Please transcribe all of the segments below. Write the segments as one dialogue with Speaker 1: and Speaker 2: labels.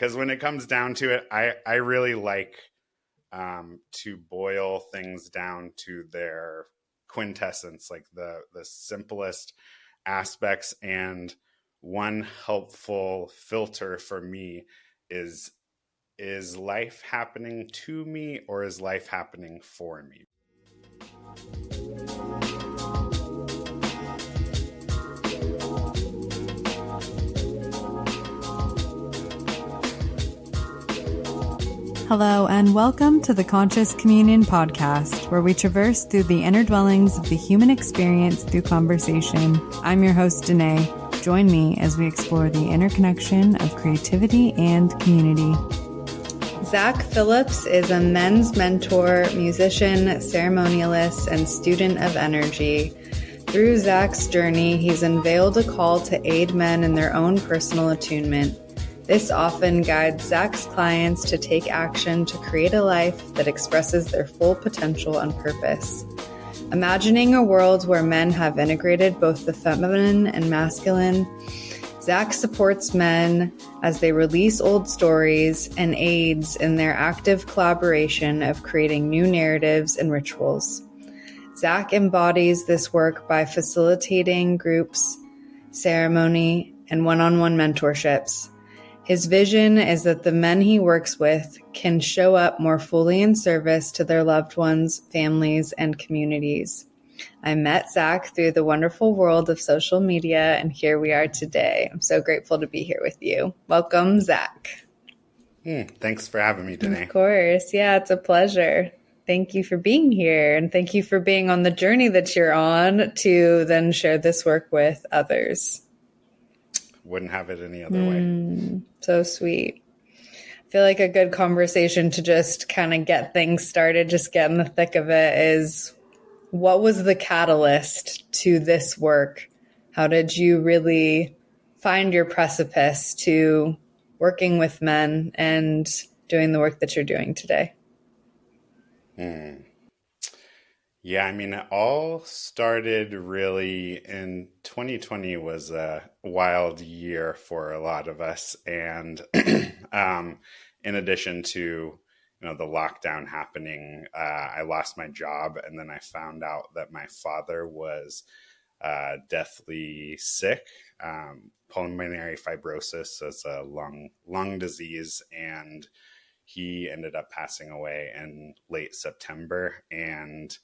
Speaker 1: because when it comes down to it, I really like to boil things down to their quintessence, like the simplest aspects. And one helpful filter for me is life happening to me or is life happening for me?
Speaker 2: Hello, and welcome to the Conscious Communion podcast, where we traverse through the inner dwellings of the human experience through conversation. I'm your host, Danae. Join me as we explore the interconnection of creativity and community. Zac Phillips is a men's mentor, musician, ceremonialist, and student of energy. Through Zac's journey, he's unveiled a call to aid men in their own personal attunement. This often guides Zac's clients to take action to create a life that expresses their full potential and purpose. Imagining a world where men have integrated both the feminine and masculine, Zac supports men as they release old stories and aids in their active collaboration of creating new narratives and rituals. Zac embodies this work by facilitating groups, ceremony, and one-on-one mentorships. His vision is that the men he works with can show up more fully in service to their loved ones, families, and communities. I met Zac through the wonderful world of social media, and here we are today. I'm so grateful to be here with you. Welcome, Zac.
Speaker 1: Thanks for having me today.
Speaker 2: Of course. Yeah, it's a pleasure. Thank you for being here, and thank you for being on the journey that you're on to then share this work with others.
Speaker 1: Wouldn't have it any other way.
Speaker 2: So sweet. I feel like a good conversation to just kind of get things started, just get in the thick of it, is what was the catalyst to this work? How did you really find your precipice to working with men and doing the work that you're doing today?
Speaker 1: Yeah, I mean, it all started really in 2020 was a wild year for a lot of us. And in addition to, the lockdown happening, I lost my job. And then I found out that my father was deathly sick, pulmonary fibrosis. So it's a lung disease. And he ended up passing away in late September. And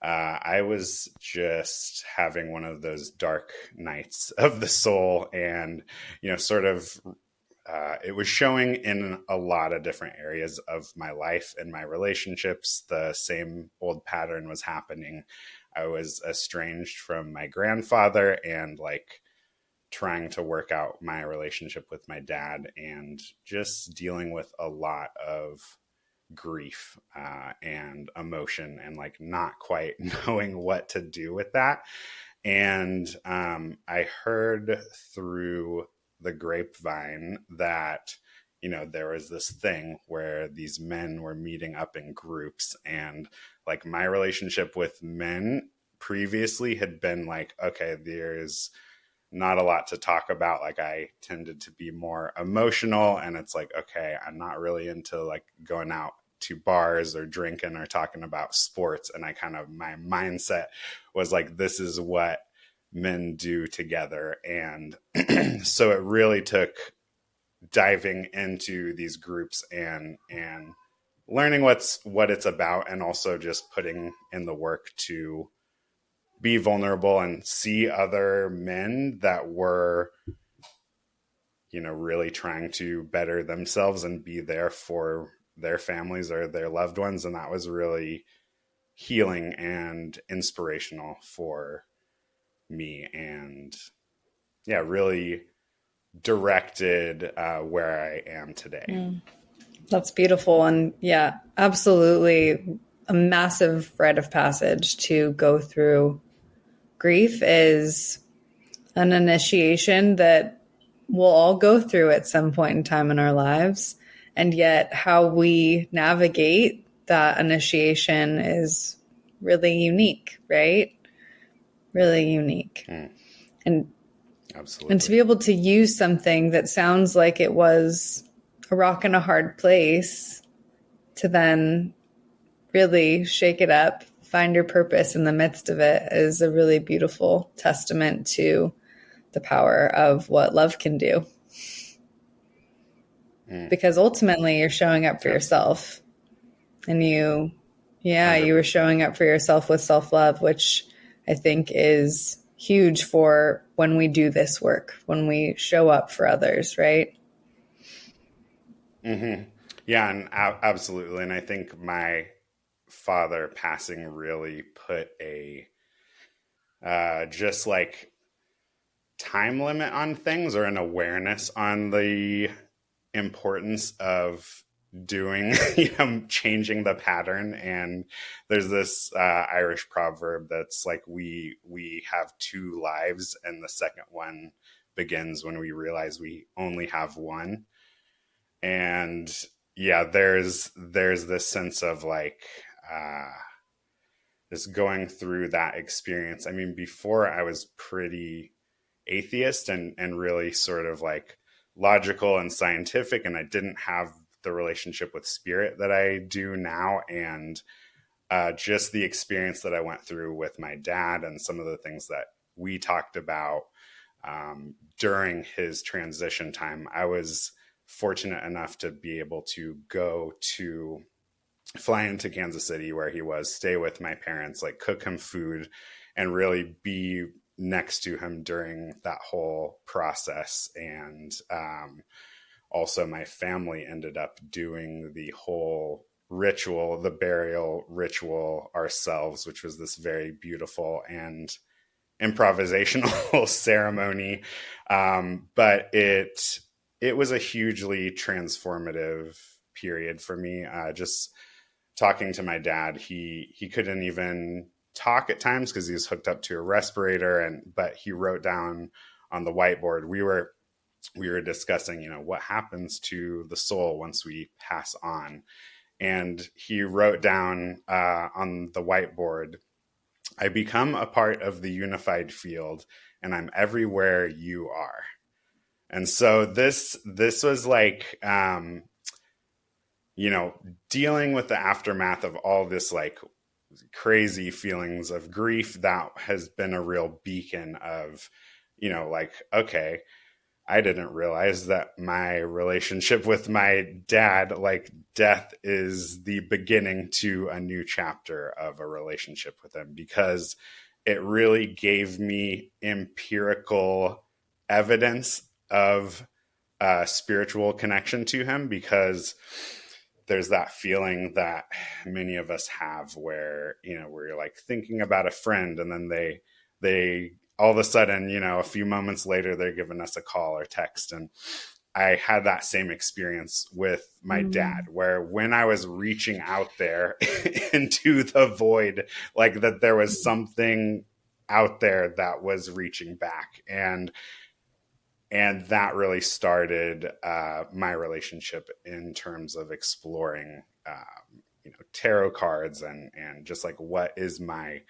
Speaker 1: I was just having one of those dark nights of the soul, and, it was showing in a lot of different areas of my life and my relationships. The same old pattern was happening. I was estranged from my grandfather and trying to work out my relationship with my dad and just dealing with a lot of grief and emotion and not quite knowing what to do with that. And I heard through the grapevine that there was this thing where these men were meeting up in groups, and my relationship with men previously had been okay, there's not a lot to talk about. I tended to be more emotional, and it's okay, I'm not really into going out to bars or drinking or talking about sports. And my mindset was this is what men do together. And so it really took diving into these groups and learning what it's about, and also just putting in the work to be vulnerable and see other men that were, really trying to better themselves and be there for their families or their loved ones. And that was really healing and inspirational for me, and really directed where I am today.
Speaker 2: That's beautiful. And yeah, absolutely a massive rite of passage to go through. Grief is an initiation that we'll all go through at some point in time in our lives. And yet how we navigate that initiation is really unique, right? Really unique. And
Speaker 1: Absolutely.
Speaker 2: And to be able to use something that sounds like it was a rock and a hard place to then really shake it up, find your purpose in the midst of it is a really beautiful testament to the power of what love can do. Because ultimately you're showing up for yourself, and you were showing up for yourself with self-love, which I think is huge for when we do this work, when we show up for others, right?
Speaker 1: Mm-hmm. Yeah, and absolutely. And I think my father passing really put a just like time limit on things, or an awareness on the importance of doing, changing the pattern. And there's this Irish proverb that's like, we have two lives, and the second one begins when we realize we only have one. And yeah, there's this sense of like just going through that experience. I mean, before I was pretty atheist and really sort of like logical and scientific, and I didn't have the relationship with spirit that I do now. And just the experience that I went through with my dad and some of the things that we talked about during his transition time, I was fortunate enough to be able to fly into Kansas City where he was, stay with my parents, like cook him food, and really be next to him during that whole process. And also my family ended up doing the whole ritual, the burial ritual ourselves, which was this very beautiful and improvisational ceremony. But it was a hugely transformative period for me. Just talking to my dad, he couldn't even talk at times because he was hooked up to a respirator, but he wrote down on the whiteboard. We were discussing, what happens to the soul once we pass on. And he wrote down on the whiteboard, "I become a part of the unified field, and I'm everywhere you are." And so this was like, dealing with the aftermath of all this like crazy feelings of grief, that has been a real beacon of, like, okay, I didn't realize that my relationship with my dad, like death is the beginning to a new chapter of a relationship with him, because it really gave me empirical evidence of a spiritual connection to him. Because there's that feeling that many of us have where, where you're like thinking about a friend, and then they all of a sudden, a few moments later, they're giving us a call or text. And I had that same experience with my dad, where when I was reaching out there into the void, like that there was something out there that was reaching back. And that really started my relationship in terms of exploring, tarot cards and just like, what is my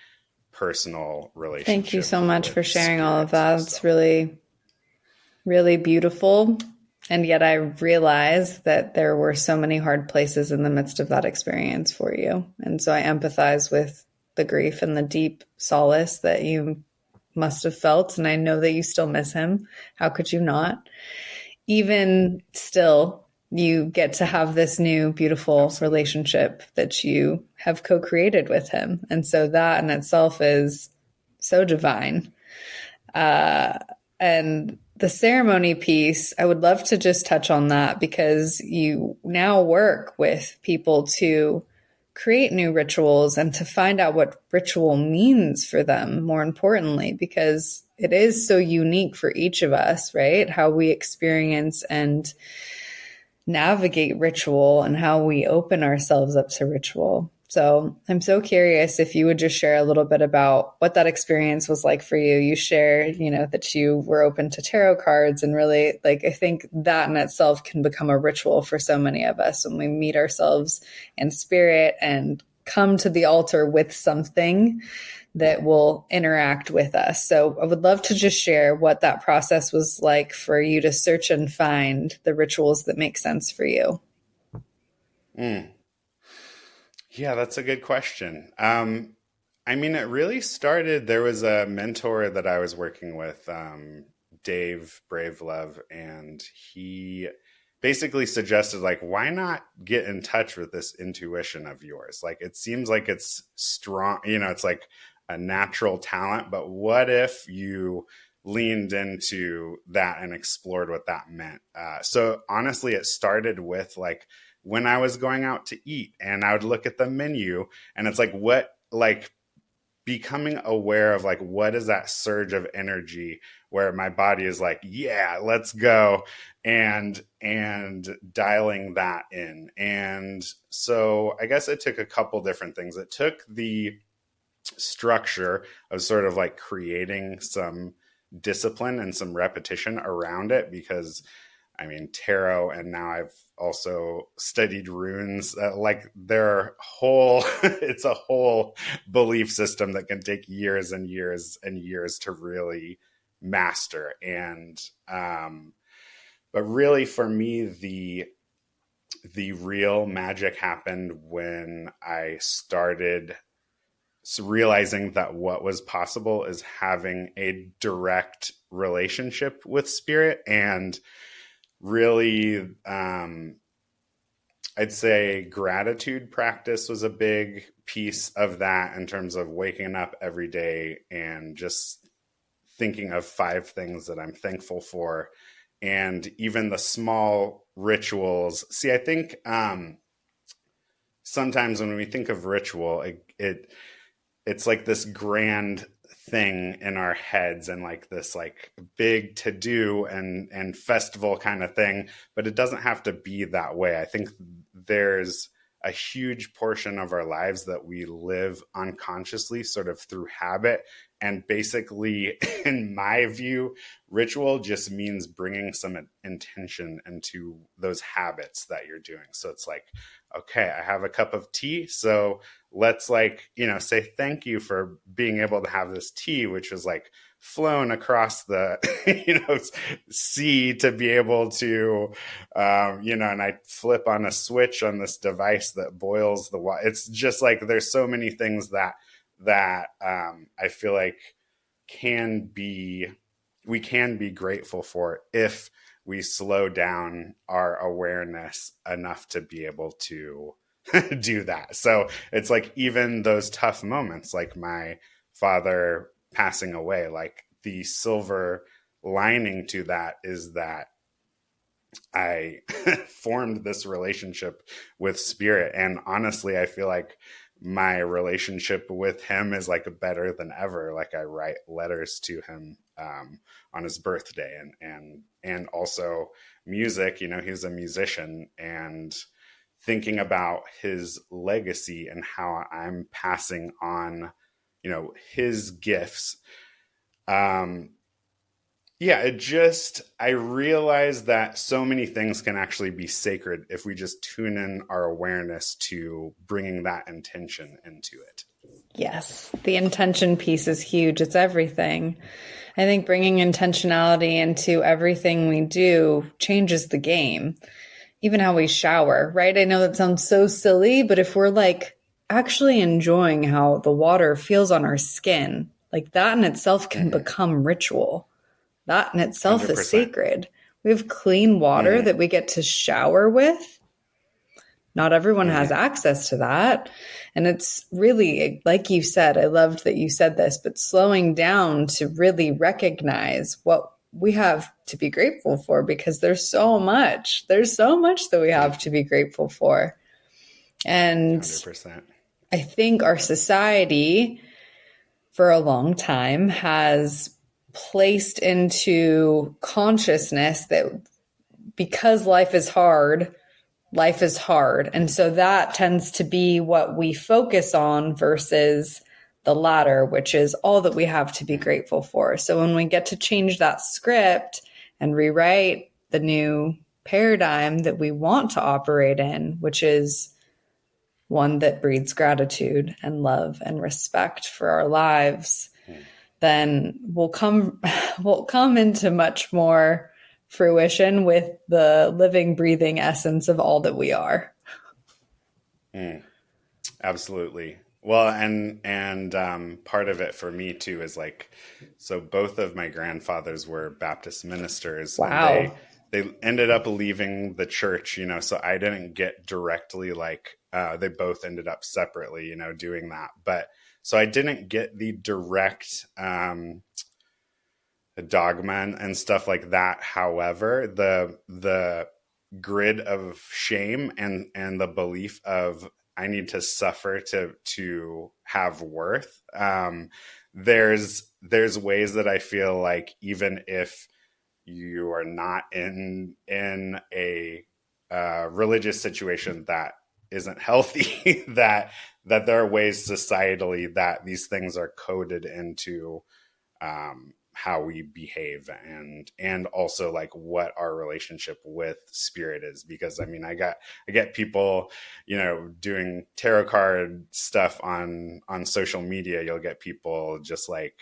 Speaker 1: personal relationship.
Speaker 2: Thank you so much for sharing all of that. It's really, really beautiful. And yet I realized that there were so many hard places in the midst of that experience for you. And so I empathize with the grief and the deep solace that you must have felt. And I know that you still miss him. How could you not? Even still, you get to have this new, beautiful relationship that you have co-created with him. And so that in itself is so divine. And the ceremony piece, I would love to just touch on that, because you now work with people to create new rituals and to find out what ritual means for them, more importantly, because it is so unique for each of us, right? How we experience and navigate ritual and how we open ourselves up to ritual. So I'm so curious if you would just share a little bit about what that experience was like for you. You shared, that you were open to tarot cards, and really, like, I think that in itself can become a ritual for so many of us when we meet ourselves in spirit and come to the altar with something that will interact with us. So I would love to just share what that process was like for you to search and find the rituals that make sense for you.
Speaker 1: Mm. Yeah, that's a good question. I mean, it really started, there was a mentor that I was working with, Dave Bravelove, and he basically suggested, like, why not get in touch with this intuition of yours? Like, it seems like it's strong, it's like a natural talent, but what if you leaned into that and explored what that meant? So honestly, it started with like when I was going out to eat and I would look at the menu and it's like, becoming aware of like, what is that surge of energy where my body is like, yeah, let's go, and dialing that in. And so I guess it took a couple different things. It took the structure of sort of like creating some discipline and some repetition around it, because I mean, tarot, and now I've also studied runes. Like they're whole, it's a whole belief system that can take years and years and years to really master. And, but really for me, the real magic happened when I started realizing that what was possible is having a direct relationship with spirit. And really, I'd say gratitude practice was a big piece of that, in terms of waking up every day and just thinking of 5 things that I'm thankful for. And even the small rituals. See, I think sometimes when we think of ritual, it's like this grand thing in our heads and like this like big to do and festival kind of thing, but it doesn't have to be that way. I think there's a huge portion of our lives that we live unconsciously, sort of through habit. And basically, in my view, ritual just means bringing some intention into those habits that you're doing. So it's like, okay, I have a cup of tea, so let's like, say thank you for being able to have this tea, which was like flown across the, sea to be able to, and I flip on a switch on this device that boils the water. It's just like, there's so many things that I feel like we can be grateful for if we slow down our awareness enough to be able to do that. So it's like even those tough moments, like my father passing away, like the silver lining to that is that I formed this relationship with spirit. And honestly, I feel like my relationship with him is like better than ever. Like I write letters to him on his birthday, and also music. He's a musician, and thinking about his legacy and how I'm passing on, his gifts. I realized that so many things can actually be sacred if we just tune in our awareness to bringing that intention into it.
Speaker 2: Yes, the intention piece is huge. It's everything. I think bringing intentionality into everything we do changes the game. Even how we shower, right? I know that sounds so silly, but if we're like actually enjoying how the water feels on our skin, like that in itself can become ritual. That in itself 100%. Is sacred. We have clean water that we get to shower with. Not everyone has access to that. And it's really, like you said, I loved that you said this, but slowing down to really recognize what we have to be grateful for, because there's so much that we have to be grateful for. And
Speaker 1: 100%.
Speaker 2: I think our society for a long time has placed into consciousness that because life is hard. And so that tends to be what we focus on versus the latter, which is all that we have to be grateful for. So when we get to change that script and rewrite the new paradigm that we want to operate in, which is one that breeds gratitude and love and respect for our lives, then will come into much more fruition with the living, breathing essence of all that we are.
Speaker 1: Absolutely. Well, and part of it for me too is like, so both of my grandfathers were Baptist ministers.
Speaker 2: Wow.
Speaker 1: And they ended up leaving the church, so I didn't get directly like, they both ended up separately, doing that. But so I didn't get the direct dogma and stuff like that. However, the grid of shame and the belief of I need to suffer to have worth. There's ways that I feel like even if you are not in a religious situation that isn't healthy, that there are ways societally that these things are coded into how we behave and also like what our relationship with spirit is. Because I mean, I get people, doing tarot card stuff on social media. You'll get people just like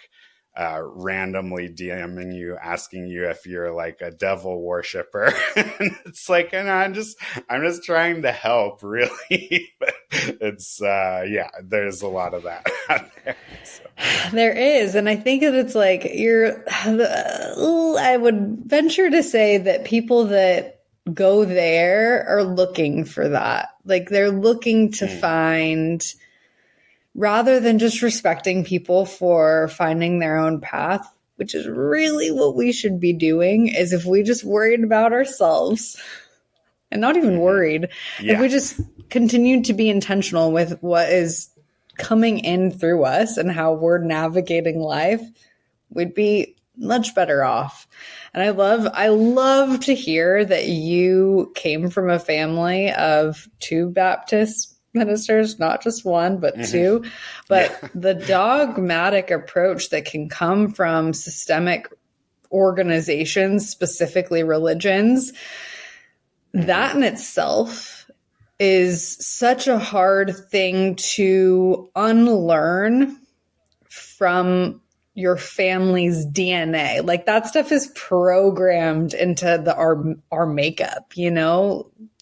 Speaker 1: randomly DMing you, asking you if you're like a devil worshiper. And it's like, and I'm just trying to help, really. But it's there's a lot of that out there. So.
Speaker 2: There is. And I think that it's like I would venture to say that people that go there are looking for that. Like they're looking to find, rather than just respecting people for finding their own path, which is really what we should be doing, is if we just worried about ourselves and not even worried, if we just continued to be intentional with what is coming in through us and how we're navigating life, we'd be much better off. And I love to hear that you came from a family of 2 Baptist ministers, not just one, but 2. But the dogmatic approach that can come from systemic organizations, specifically religions, that in itself is such a hard thing to unlearn from your family's DNA. Like that stuff is programmed into our makeup,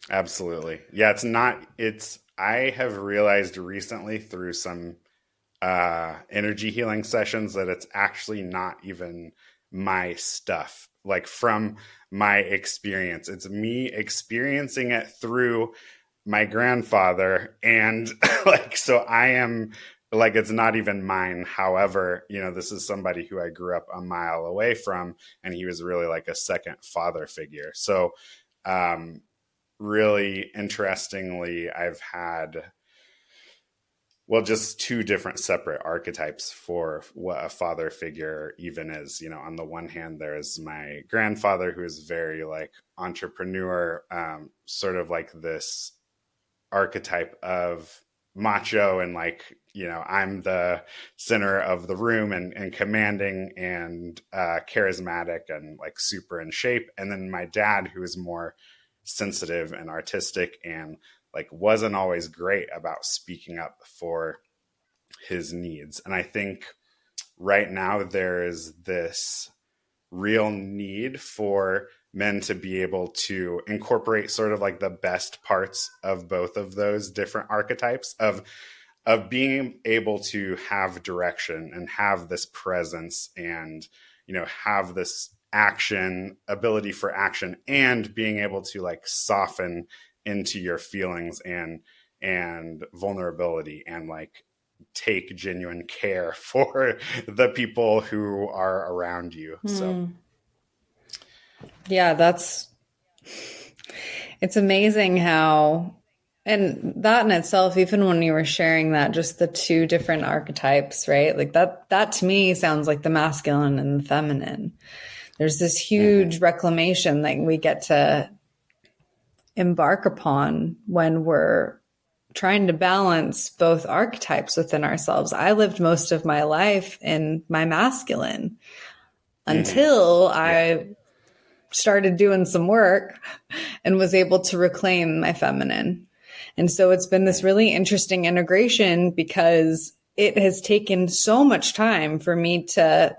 Speaker 1: Absolutely. Yeah, I have realized recently through some energy healing sessions that it's actually not even my stuff. Like from my experience, it's me experiencing it through my grandfather. And like, so I am like, it's not even mine. However, this is somebody who I grew up a mile away from, and he was really like a second father figure. So, really interestingly, I've had, just 2 different separate archetypes for what a father figure even is. On the one hand, there's my grandfather, who is very like entrepreneur, sort of like this archetype of macho and like, I'm the center of the room and commanding and charismatic and like super in shape. And then my dad, who is more sensitive and artistic and like wasn't always great about speaking up for his needs. And I think right now there is this real need for men to be able to incorporate sort of like the best parts of both of those different archetypes of being able to have direction and have this presence and, have this ability for action, and being able to like soften into your feelings and vulnerability and like take genuine care for the people who are around you. So
Speaker 2: yeah, it's amazing how, and that in itself, even when you were sharing that, just the 2 different archetypes, right? Like that to me sounds like the masculine and the feminine. There's this huge reclamation that we get to embark upon when we're trying to balance both archetypes within ourselves. I lived most of my life in my masculine until I started doing some work and was able to reclaim my feminine. And so it's been this really interesting integration because it has taken so much time for me to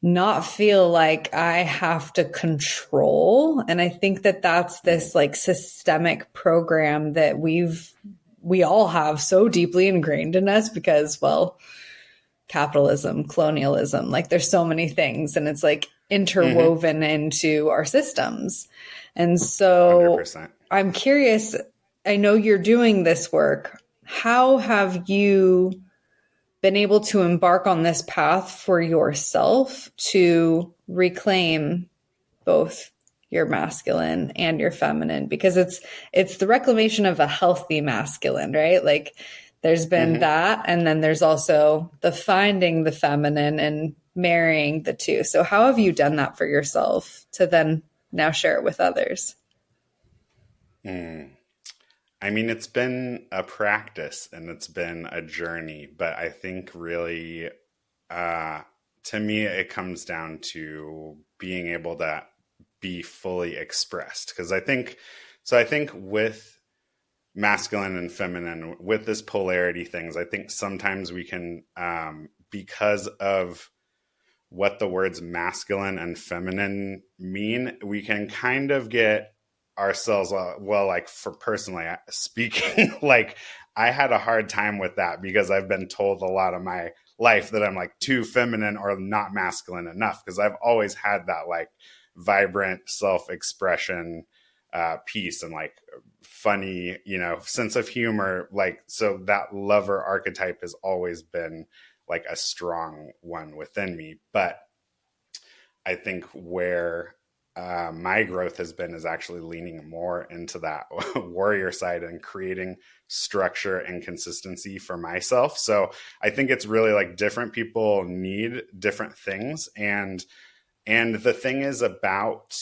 Speaker 2: not feel like I have to control. And I think that that's this like systemic program that we all have so deeply ingrained in us because, well, capitalism, colonialism, like there's so many things and it's like interwoven into our systems. And so
Speaker 1: 100%.
Speaker 2: I'm curious, I know you're doing this work. How have you been able to embark on this path for yourself to reclaim both your masculine and your feminine? Because it's the reclamation of a healthy masculine, right? Like there's been that, and then there's also the finding the feminine and marrying the two. So how have you done that for yourself to then now share it with others?
Speaker 1: I mean, it's been a practice and it's been a journey, but I think really, to me, it comes down to being able to be fully expressed. Because I think with masculine and feminine, with this polarity things, I think sometimes we can, because of what the words masculine and feminine mean, we can kind of get ourselves, well, like for personally speaking, like I had a hard time with that because I've been told a lot of my life that I'm like too feminine or not masculine enough, because I've always had that like vibrant self-expression piece and like funny, sense of humor. Like, so that lover archetype has always been like a strong one within me. But I think where my growth has been is actually leaning more into that warrior side and creating structure and consistency for myself. So I think it's really like different people need different things. And the thing is about,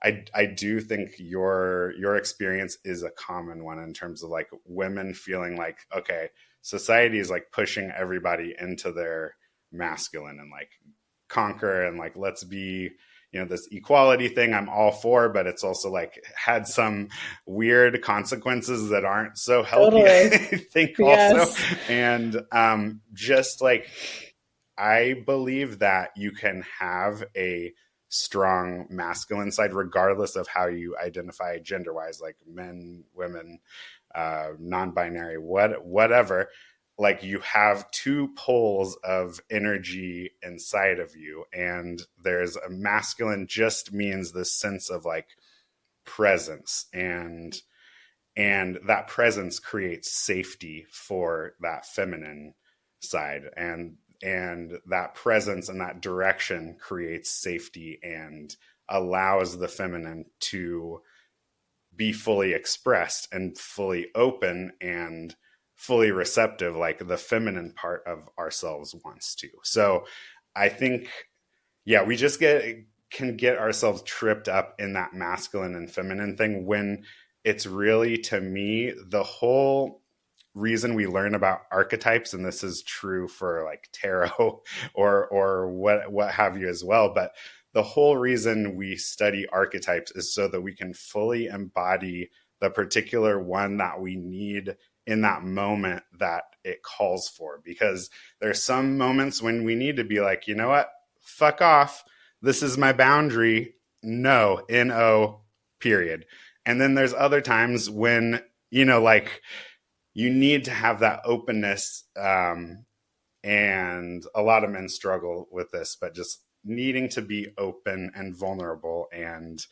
Speaker 1: I do think your experience is a common one in terms of like women feeling like, okay, society is like pushing everybody into their masculine and like conquer and like, let's be, this equality thing I'm all for, but it's also like had some weird consequences that aren't so healthy,
Speaker 2: Totally.
Speaker 1: I think
Speaker 2: Yes.
Speaker 1: also. And just like, I believe that you can have a strong masculine side, regardless of how you identify gender wise, like men, women, non-binary, whatever. Like you have two poles of energy inside of you, and there's a masculine just means this sense of like presence, and that presence creates safety for that feminine side, and that presence and that direction creates safety and allows the feminine to be fully expressed and fully open and fully receptive, like the feminine part of ourselves wants to. So I think, yeah, we just can get ourselves tripped up in that masculine and feminine thing when it's really, to me, the whole reason we learn about archetypes, and this is true for like tarot or what have you as well, but the whole reason we study archetypes is so that we can fully embody the particular one that we need in that moment that it calls for. Because there's some moments when we need to be like, you know what, fuck off. This is my boundary. No, N-O, period. And then there's other times when, like you need to have that openness. And a lot of men struggle with this, but just needing to be open and vulnerable and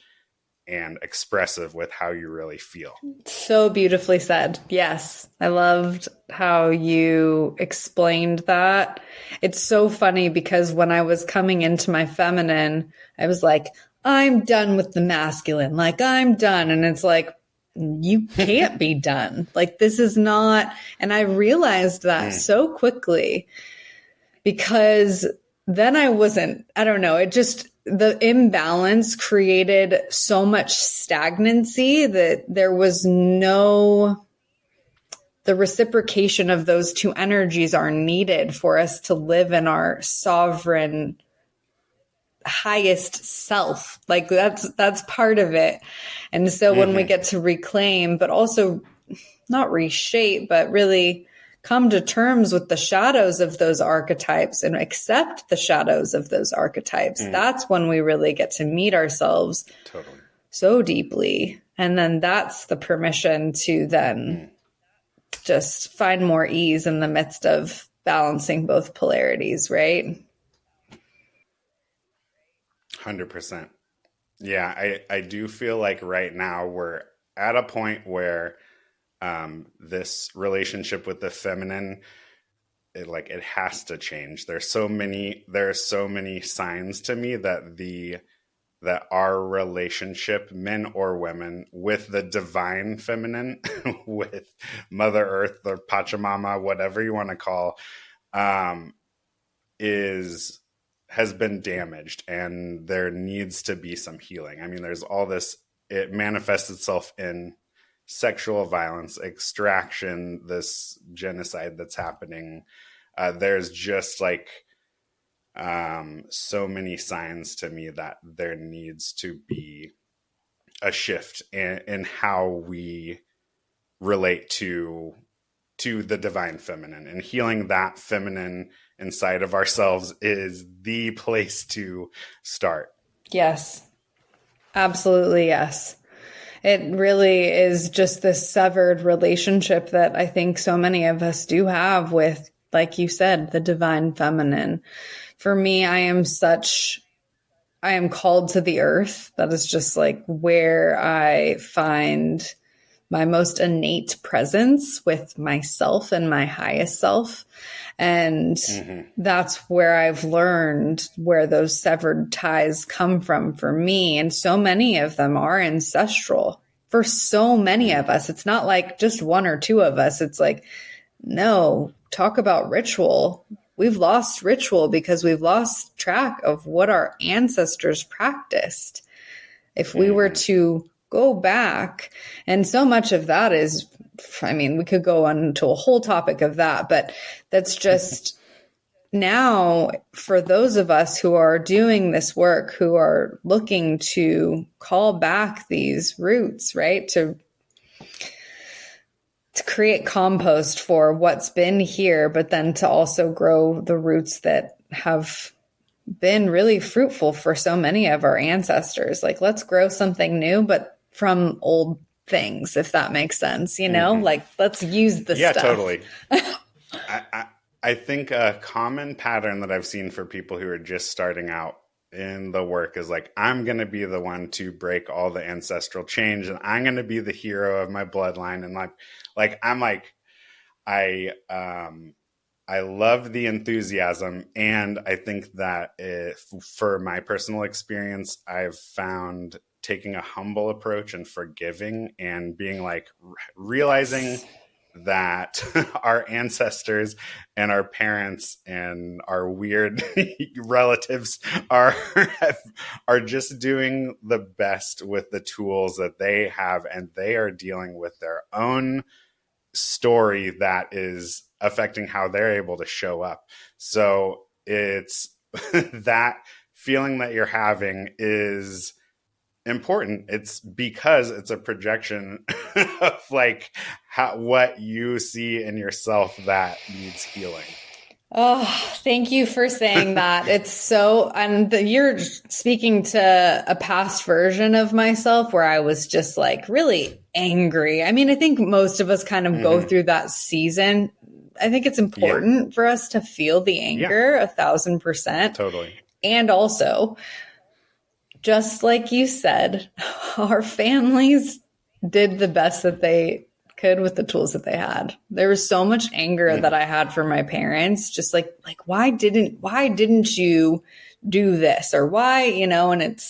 Speaker 1: expressive with how you really feel.
Speaker 2: So beautifully said. Yes. I loved how you explained that. It's so funny because when I was coming into my feminine, I was like, I'm done with the masculine. Like I'm done. And it's like, you can't be done. Like this is not. And I realized that so quickly because then I don't know. It just, the imbalance created so much stagnancy that there was the reciprocation of those two energies are needed for us to live in our sovereign highest self. Like that's part of it. And so when we get to reclaim, but also not reshape, but really come to terms with the shadows of those archetypes and accept the shadows of those archetypes, that's when we really get to meet ourselves so deeply. And then that's the permission to then just find more ease in the midst of balancing both polarities, right?
Speaker 1: 100%. Yeah, I do feel like right now we're at a point where this relationship with the feminine, it has to change. There are so many signs to me that our relationship, men or women, with the divine feminine, with Mother Earth or Pachamama, whatever you want to call, has been damaged, and there needs to be some healing. I mean, there's all this, it manifests itself in sexual violence, extraction, this genocide that's happening. There's just so many signs to me that there needs to be a shift in how we relate to the divine feminine, and healing that feminine inside of ourselves is the place to start.
Speaker 2: Yes, absolutely. Yes. It really is just this severed relationship that I think so many of us do have with, like you said, the divine feminine. For me, I am called to the earth. That is just like where I find my most innate presence with myself and my highest self. And that's where I've learned where those severed ties come from for me. And so many of them are ancestral for so many of us. It's not like just one or two of us. It's like, no, talk about ritual. We've lost ritual because we've lost track of what our ancestors practiced. If we were to go back, and so much of that is, I mean, we could go on to a whole topic of that, but that's just now for those of us who are doing this work, who are looking to call back these roots, right? To create compost for what's been here, but then to also grow the roots that have been really fruitful for so many of our ancestors. Like, let's grow something new, but from old things, if that makes sense, like let's use the stuff. Yeah,
Speaker 1: totally. I think a common pattern that I've seen for people who are just starting out in the work is like, I'm going to be the one to break all the ancestral change, and I'm going to be the hero of my bloodline. And I love the enthusiasm. And I think that for my personal experience, I've found taking a humble approach and forgiving and being realizing that our ancestors and our parents and our weird relatives are just doing the best with the tools that they have, and they are dealing with their own story that is affecting how they're able to show up. So it's that feeling that you're having is important. It's because it's a projection of what you see in yourself that needs healing.
Speaker 2: Oh, thank you for saying that. It's so, and you're speaking to a past version of myself where I was just really angry. I mean, I think most of us kind of go through that season. I think it's important for us to feel the anger 1,000%.
Speaker 1: Totally.
Speaker 2: And also, just like you said, our families did the best that they could with the tools that they had. There was so much anger that I had for my parents, just like why didn't you do this, or why, and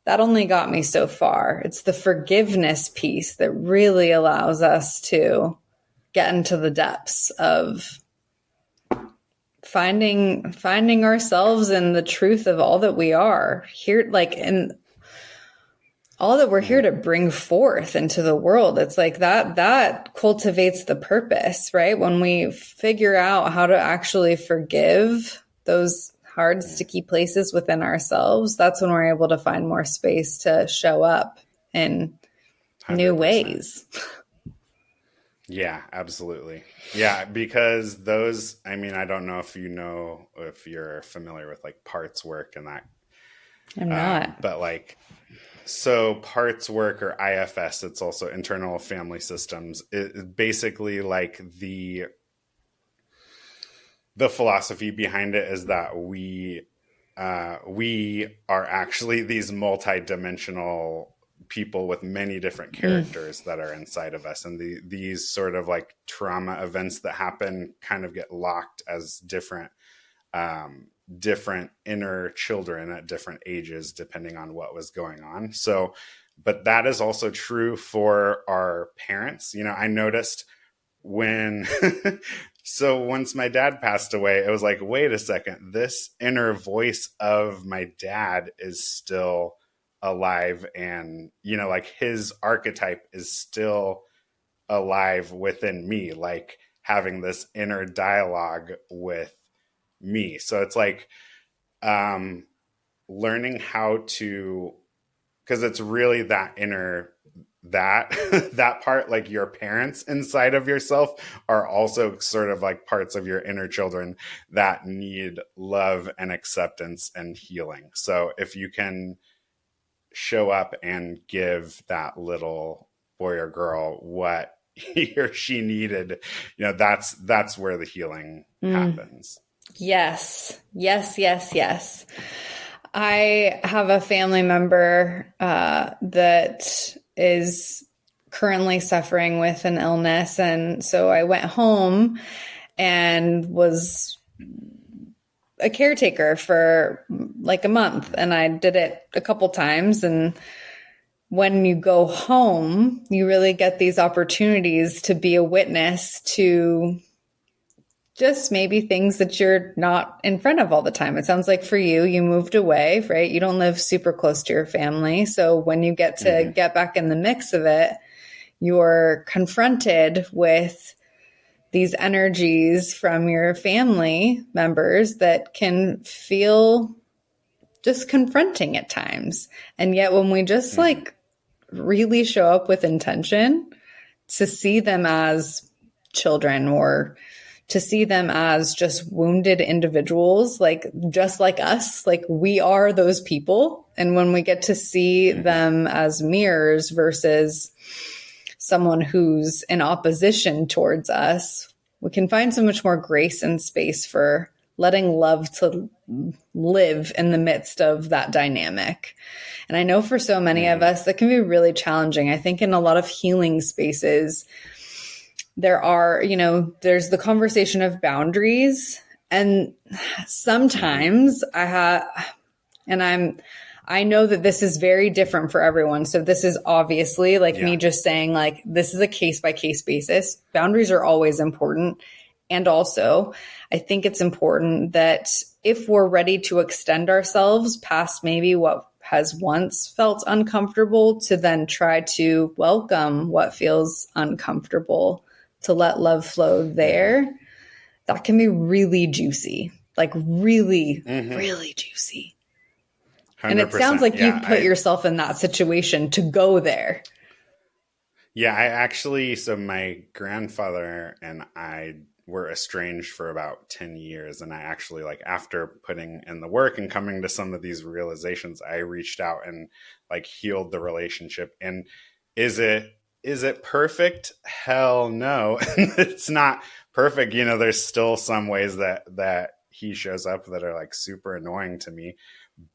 Speaker 2: that only got me so far. It's the forgiveness piece that really allows us to get into the depths of finding ourselves and the truth of all that we are here, and all that we're here to bring forth into the world. It's like that cultivates the purpose, right? When we figure out how to actually forgive those hard, sticky places within ourselves, that's when we're able to find more space to show up in
Speaker 1: 100%.
Speaker 2: new ways.
Speaker 1: Yeah, absolutely. Yeah, because those, I mean, I don't know if if you're familiar with like parts work and that.
Speaker 2: I'm not.
Speaker 1: But like, so parts work, or IFS, it's also internal family systems. It basically like the philosophy behind it is that we are actually these multi-dimensional people with many different characters that are inside of us, and these sort of like trauma events that happen kind of get locked as different inner children at different ages depending on what was going on. So but that is also true for our parents. I noticed when so once my dad passed away, it was like, wait a second, this inner voice of my dad is still alive, and like his archetype is still alive within me, like having this inner dialogue with me. So it's like learning how to, because it's really that inner that part, like your parents inside of yourself are also sort of like parts of your inner children that need love and acceptance and healing. So if you can show up and give that little boy or girl what he or she needed, that's where the healing happens.
Speaker 2: Yes. I have a family member that is currently suffering with an illness. And so I went home and was a caretaker for like a month. And I did it a couple times. And when you go home, you really get these opportunities to be a witness to just maybe things that you're not in front of all the time. It sounds like for you, you moved away, right? You don't live super close to your family. So when you get to get back in the mix of it, you're confronted with these energies from your family members that can feel just confronting at times. And yet when we just like really show up with intention to see them as children, or to see them as just wounded individuals, like just like us, like we are those people. And when we get to see them as mirrors versus someone who's in opposition towards us, we can find so much more grace and space for letting love to live in the midst of that dynamic. And I know for so many of us, that can be really challenging. I think in a lot of healing spaces, there's the conversation of boundaries. And sometimes I know that this is very different for everyone. So this is obviously like me just saying like, this is a case by case basis. Boundaries are always important. And also I think it's important that if we're ready to extend ourselves past maybe what has once felt uncomfortable, to then try to welcome what feels uncomfortable, to let love flow there, that can be really juicy, like really, really juicy. 100%. And it sounds like you put yourself in that situation to go there.
Speaker 1: Yeah, so my grandfather and I were estranged for about 10 years. And I actually, like, after putting in the work and coming to some of these realizations, I reached out and like healed the relationship. And is it perfect? Hell no. It's not perfect. There's still some ways that he shows up that are like super annoying to me,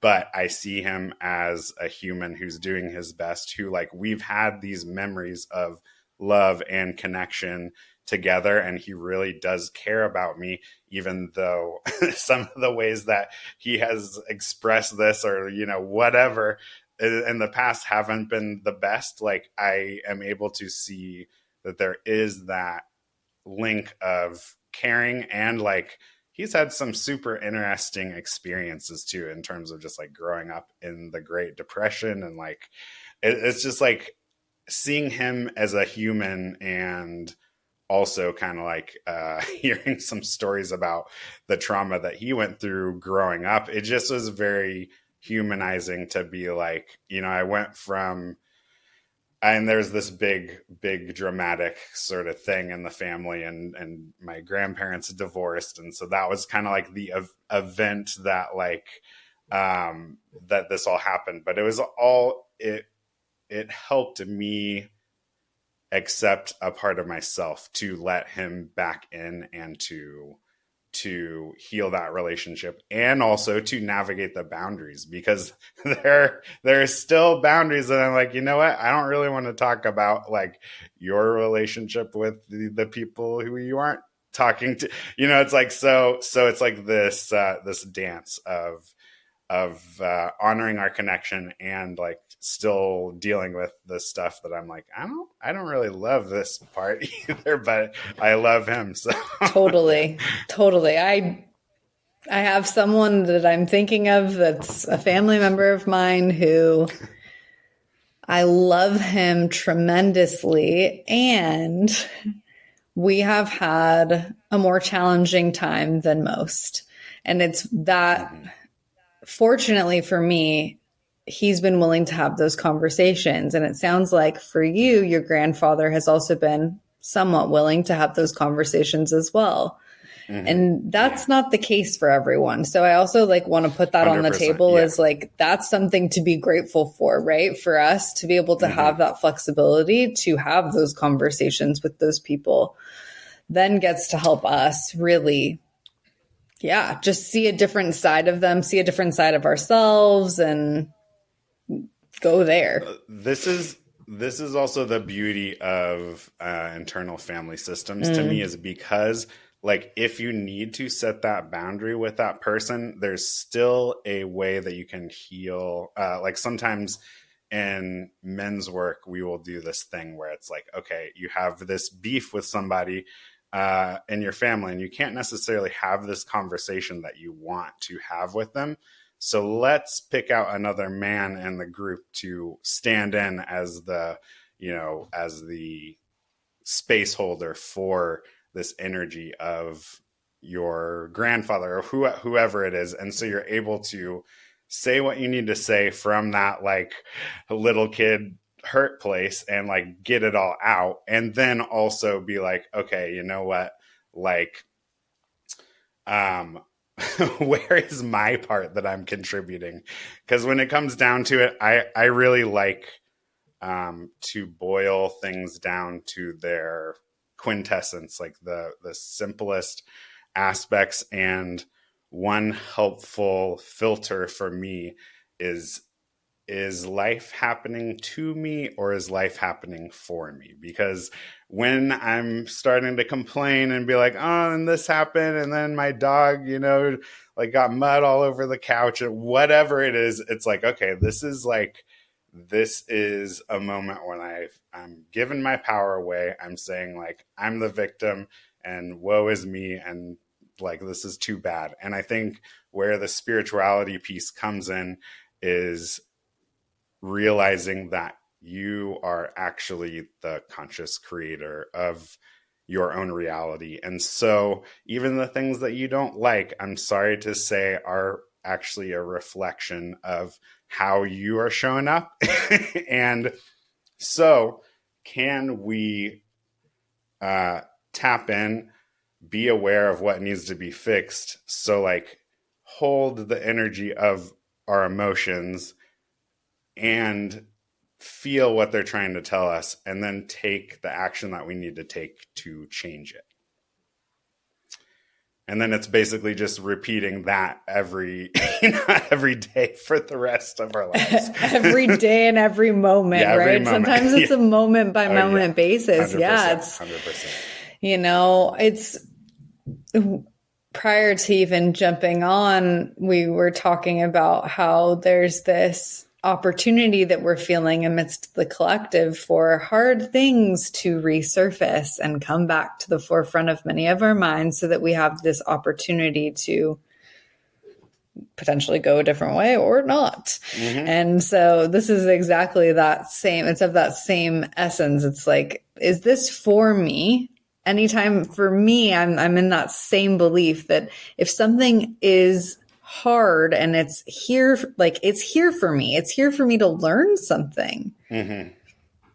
Speaker 1: but I see him as a human who's doing his best, who, like, we've had these memories of love and connection together, and he really does care about me, even though some of the ways that he has expressed this, or whatever, in the past haven't been the best. Like, I am able to see that there is that link of caring, and like he's had some super interesting experiences too, in terms of just like growing up in the Great Depression, and like it's just like seeing him as a human and also kind of like hearing some stories about the trauma that he went through growing up. It just was very humanizing to be like, I went from, and there's this big dramatic sort of thing in the family, and my grandparents divorced. And so that was kind of like the event that like, that this all happened, but it was all, it helped me accept a part of myself, to let him back in, and to heal that relationship, and also to navigate the boundaries, because there are still boundaries that I'm like, you know what? I don't really want to talk about like your relationship with the people who you aren't talking to, it's like, so it's like this dance of honoring our connection, and like still dealing with the stuff that I'm like, I don't really love this part either, but I love him. So
Speaker 2: Totally. I have someone that I'm thinking of that's a family member of mine who I love him tremendously. And we have had a more challenging time than most. And it's that, fortunately for me, he's been willing to have those conversations. And it sounds like for you, your grandfather has also been somewhat willing to have those conversations as well. Mm-hmm. And that's not the case for everyone. So I also like want to put that on the table as like, that's something to be grateful for, right? For us to be able to have that flexibility to have those conversations with those people, then gets to help us really, just see a different side of them, see a different side of ourselves, and go there.
Speaker 1: This is also the beauty of internal family systems to me, is because like, if you need to set that boundary with that person, there's still a way that you can heal. Like sometimes in men's work, we will do this thing where it's like, okay, you have this beef with somebody in your family, and you can't necessarily have this conversation that you want to have with them. So let's pick out another man in the group to stand in as the space holder for this energy of your grandfather or whoever it is. And so you're able to say what you need to say from that like little kid hurt place, and like get it all out. And then also be like, okay, you know what? Like, where is my part that I'm contributing? Because when it comes down to it, I really like to boil things down to their quintessence, like the simplest aspects. And one helpful filter for me is life happening to me, or is life happening for me? Because when I'm starting to complain and be like, oh, and this happened, and then my dog, like got mud all over the couch, or whatever it is, it's like, okay, this is a moment when I'm giving my power away. I'm saying like, I'm the victim and woe is me, and like, this is too bad. And I think where the spirituality piece comes in is realizing that you are actually the conscious creator of your own reality. And so even the things that you don't like, I'm sorry to say, are actually a reflection of how you are showing up. And so can we tap in, be aware of what needs to be fixed? So like, hold the energy of our emotions and feel what they're trying to tell us, and then take the action that we need to take to change it. And then it's basically just repeating that every day for the rest of our lives.
Speaker 2: Every day and every moment, right? Moment. Sometimes it's a moment by moment basis.
Speaker 1: 100%, it's
Speaker 2: 100%. It's prior to even jumping on, we were talking about how there's this opportunity that we're feeling amidst the collective for hard things to resurface and come back to the forefront of many of our minds, so that we have this opportunity to potentially go a different way or not. Mm-hmm. And so this is exactly that same, it's of that same essence. It's like, is this for me? anytime for me, I'm in that same belief that if something is hard and it's here, like it's here for me, it's here for me to learn something.
Speaker 1: Mm-hmm.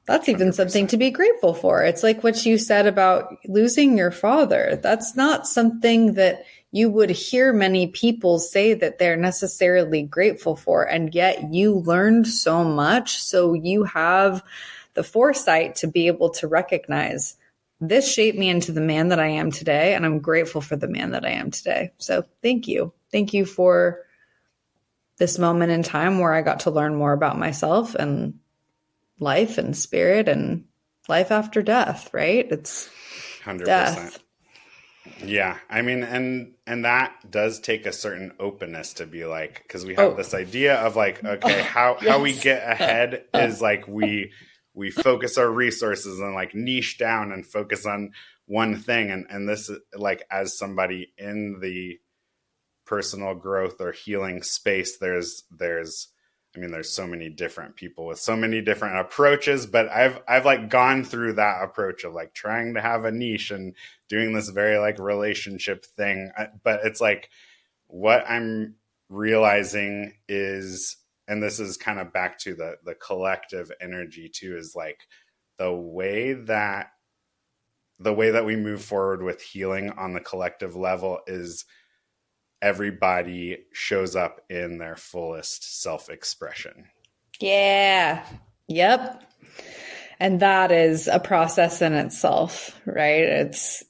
Speaker 2: That's even
Speaker 1: 100%.
Speaker 2: something to be grateful for. It's like what you said about losing your father. That's not something that you would hear many people say that they're necessarily grateful for. And yet you learned so much. So you have the foresight to be able to recognize this shaped me into the man that I am today. And I'm grateful for the man that I am today. So thank you. Thank you for this moment in time where I got to learn more about myself and life and spirit and life after death, right? It's
Speaker 1: 100%.
Speaker 2: death.
Speaker 1: Yeah. I mean, and that does take a certain openness to be like, because we have this idea of like, okay, how we get ahead is like we focus our resources and like niche down and focus on one thing. And this is like, as somebody in the personal growth or healing space, there's so many different people with so many different approaches, but I've like gone through that approach of like trying to have a niche and doing this very like relationship thing. But it's like what I'm realizing is, and this is kind of back to the collective energy too, is like the way that we move forward with healing on the collective level is everybody shows up in their fullest self-expression.
Speaker 2: Yeah. Yep. And that is a process in itself, right? It's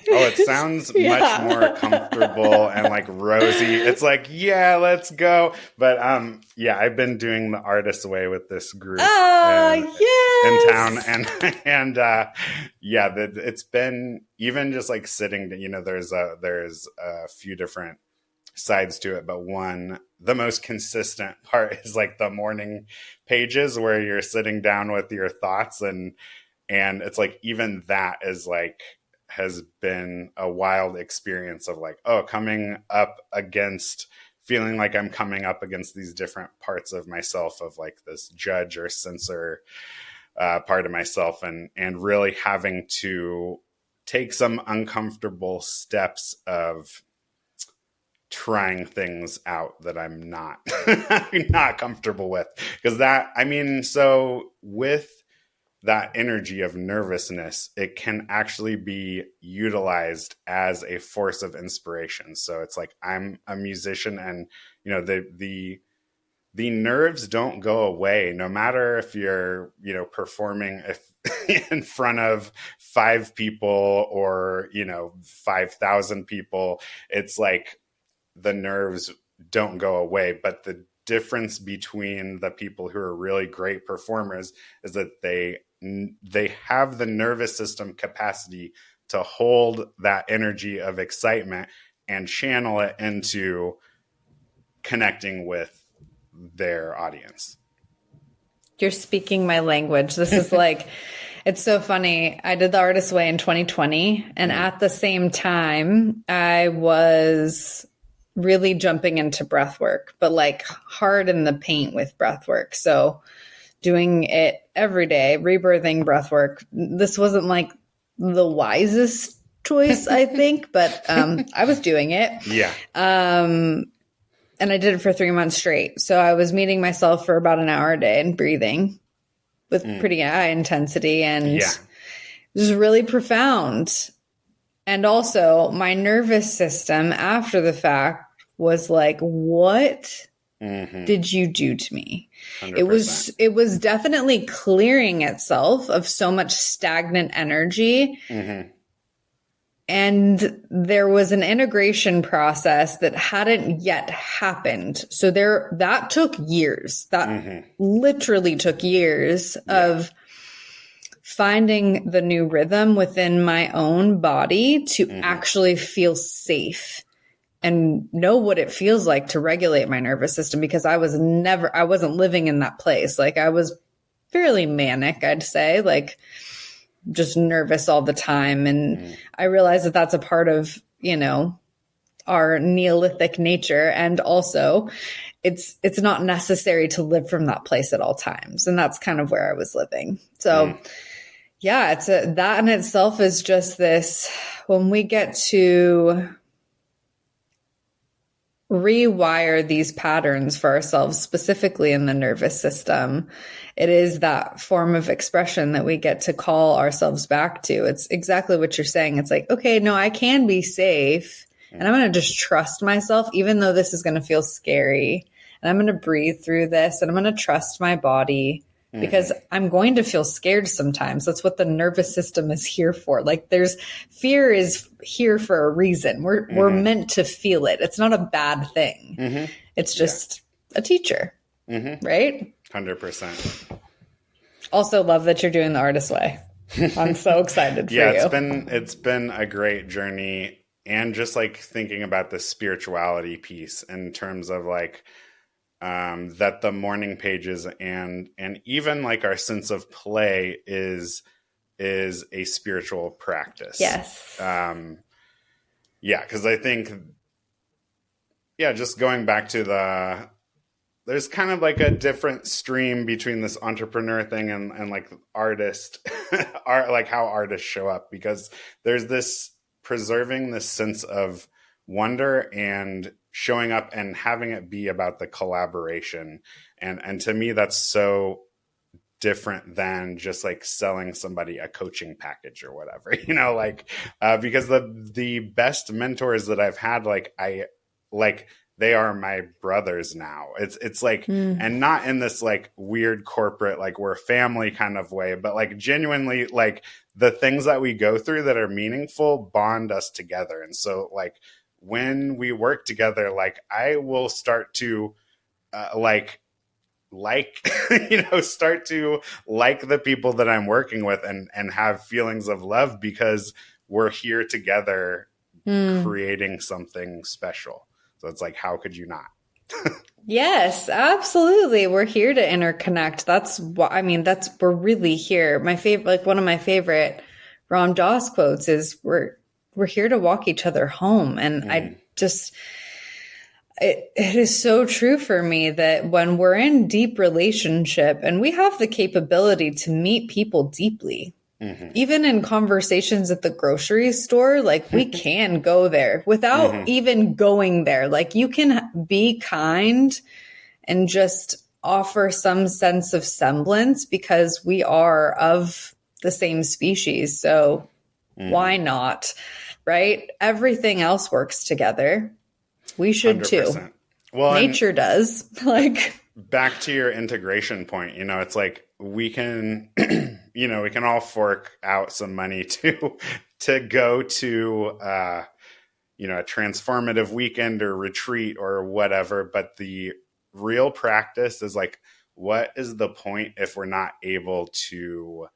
Speaker 1: it sounds much more comfortable and like rosy. It's like, yeah, let's go. But I've been doing the Artist Way with this group in town, and it's been even just like sitting. There's a few different sides to it, but the most consistent part is like the morning pages where you're sitting down with your thoughts, and it's like even that is like has been a wild experience of like, feeling like I'm coming up against these different parts of myself, of like this judge or censor part of myself, and really having to take some uncomfortable steps of trying things out that I'm not not comfortable with. Because so with that energy of nervousness, it can actually be utilized as a force of inspiration. So it's like, I'm a musician, and the nerves don't go away, no matter if you're performing in front of 5 people or 5,000 people. It's like the nerves don't go away, but the difference between the people who are really great performers is that they have the nervous system capacity to hold that energy of excitement and channel it into connecting with their audience.
Speaker 2: You're speaking my language. This is like, it's so funny. I did the Artist Way in 2020. And at the same time, I was really jumping into breath work, but like hard in the paint with breath work. So doing it every day, rebirthing breath work. This wasn't like the wisest choice, I think, but I was doing it.
Speaker 1: Yeah.
Speaker 2: And I did it for 3 months straight. So I was meeting myself for about an hour a day and breathing with pretty high intensity. And it was really profound. And also my nervous system after the fact was like, what did you do to me? 100%. It was definitely clearing itself of so much stagnant energy. And there was an integration process that hadn't yet happened. So that took years. That literally took years of finding the new rhythm within my own body to actually feel safe and know what it feels like to regulate my nervous system, because I wasn't living in that place. Like I was fairly manic, I'd say, like just nervous all the time. And I realized that that's a part of, our Neolithic nature. And also it's not necessary to live from that place at all times. And that's kind of where I was living. So Yeah, that in itself is just this, when we get to rewire these patterns for ourselves, specifically in the nervous system, it is that form of expression that we get to call ourselves back to. It's exactly what you're saying. It's like, okay, no, I can be safe and I'm going to just trust myself, even though this is going to feel scary. And I'm going to breathe through this and I'm going to trust my body. Because I'm going to feel scared sometimes. That's what the nervous system is here for. Like fear is here for a reason. We're meant to feel it. It's not a bad thing. It's just a teacher, right?
Speaker 1: 100%.
Speaker 2: Also love that you're doing the artist way. I'm so excited for you.
Speaker 1: It's been a great journey, and just like thinking about the spirituality piece in terms of like, that the morning pages and even like our sense of play is a spiritual practice.
Speaker 2: Yes.
Speaker 1: Because I think, just going back to there's kind of like a different stream between this entrepreneur thing and like artist, art, like how artists show up, because there's this preserving this sense of wonder and showing up and having it be about the collaboration. And to me, that's so different than just like selling somebody a coaching package or whatever, because the best mentors that I've had, they are my brothers now. It's like, and not in this like weird corporate, like we're family kind of way, but like genuinely, like the things that we go through that are meaningful bond us together. And so like, when we work together, like I will start to start to like the people that I'm working with and have feelings of love because we're here together creating something special. So it's like, how could you not?
Speaker 2: Yes, absolutely. We're here to interconnect. That's what, we're really here. One of my favorite Ram Dass quotes is we're here to walk each other home. And it is so true for me that when we're in deep relationship and we have the capability to meet people deeply, even in conversations at the grocery store, like we can go there without even going there. Like you can be kind and just offer some sense of semblance because we are of the same species. So why not? Right? Everything else works together. We should 100%. Too. Well, nature does. Like,
Speaker 1: back to your integration point, it's like we can, we can all fork out some money to go to, a transformative weekend or retreat or whatever. But the real practice is like, what is the point if we're not able to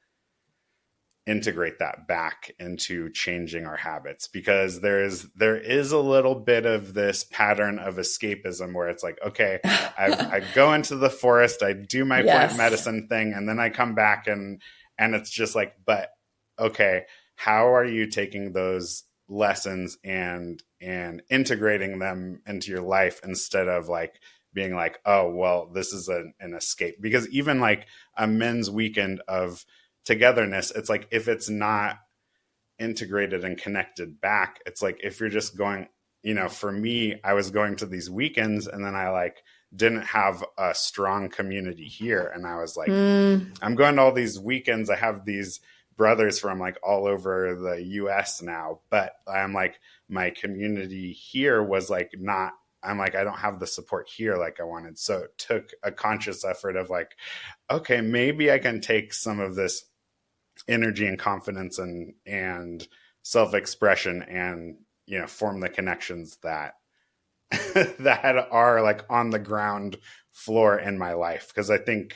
Speaker 1: integrate that back into changing our habits? Because there is a little bit of this pattern of escapism where it's like, okay, I go into the forest, I do my plant medicine thing, and then I come back and it's just like, but okay, how are you taking those lessons and integrating them into your life instead of like being like, oh, well, this is an escape? Because even like a men's weekend of togetherness, it's like, if it's not integrated and connected back, it's like, if you're just going, for me, I was going to these weekends and then I like didn't have a strong community here. And I was like, I'm going to all these weekends. I have these brothers from like all over the US now, but I'm like, my community here was like not, I'm like, I don't have the support here like I wanted. So it took a conscious effort of like, okay, maybe I can take some of this energy and confidence and self-expression and, form the connections that that are like on the ground floor in my life. Because I think,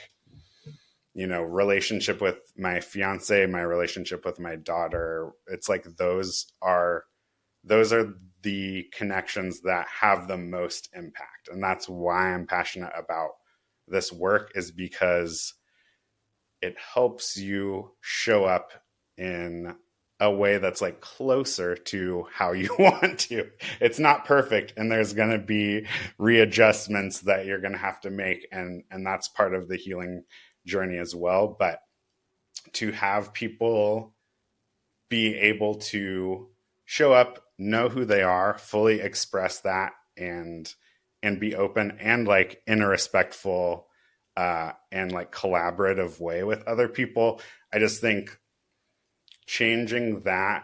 Speaker 1: relationship with my fiance, my relationship with my daughter, it's like those are the connections that have the most impact. And that's why I'm passionate about this work, is because it helps you show up in a way that's like closer to how you want to. It's not perfect, and there's going to be readjustments that you're going to have to make. And that's part of the healing journey as well. But to have people be able to show up, know who they are, fully express that, and be open and like in a respectful and like collaborative way with other people. I just think changing that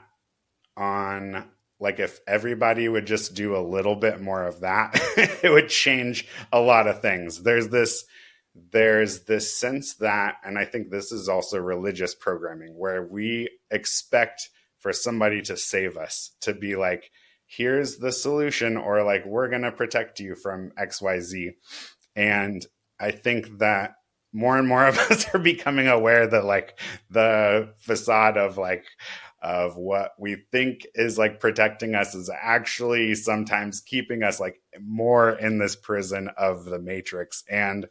Speaker 1: on, like, if everybody would just do a little bit more of that, it would change a lot of things. There's this sense that, and I think this is also religious programming, where we expect for somebody to save us, to be like, here's the solution, or like, we're going to protect you from XYZ. And I think that more and more of us are becoming aware that like the facade of like of what we think is like protecting us is actually sometimes keeping us like more in this prison of the matrix. And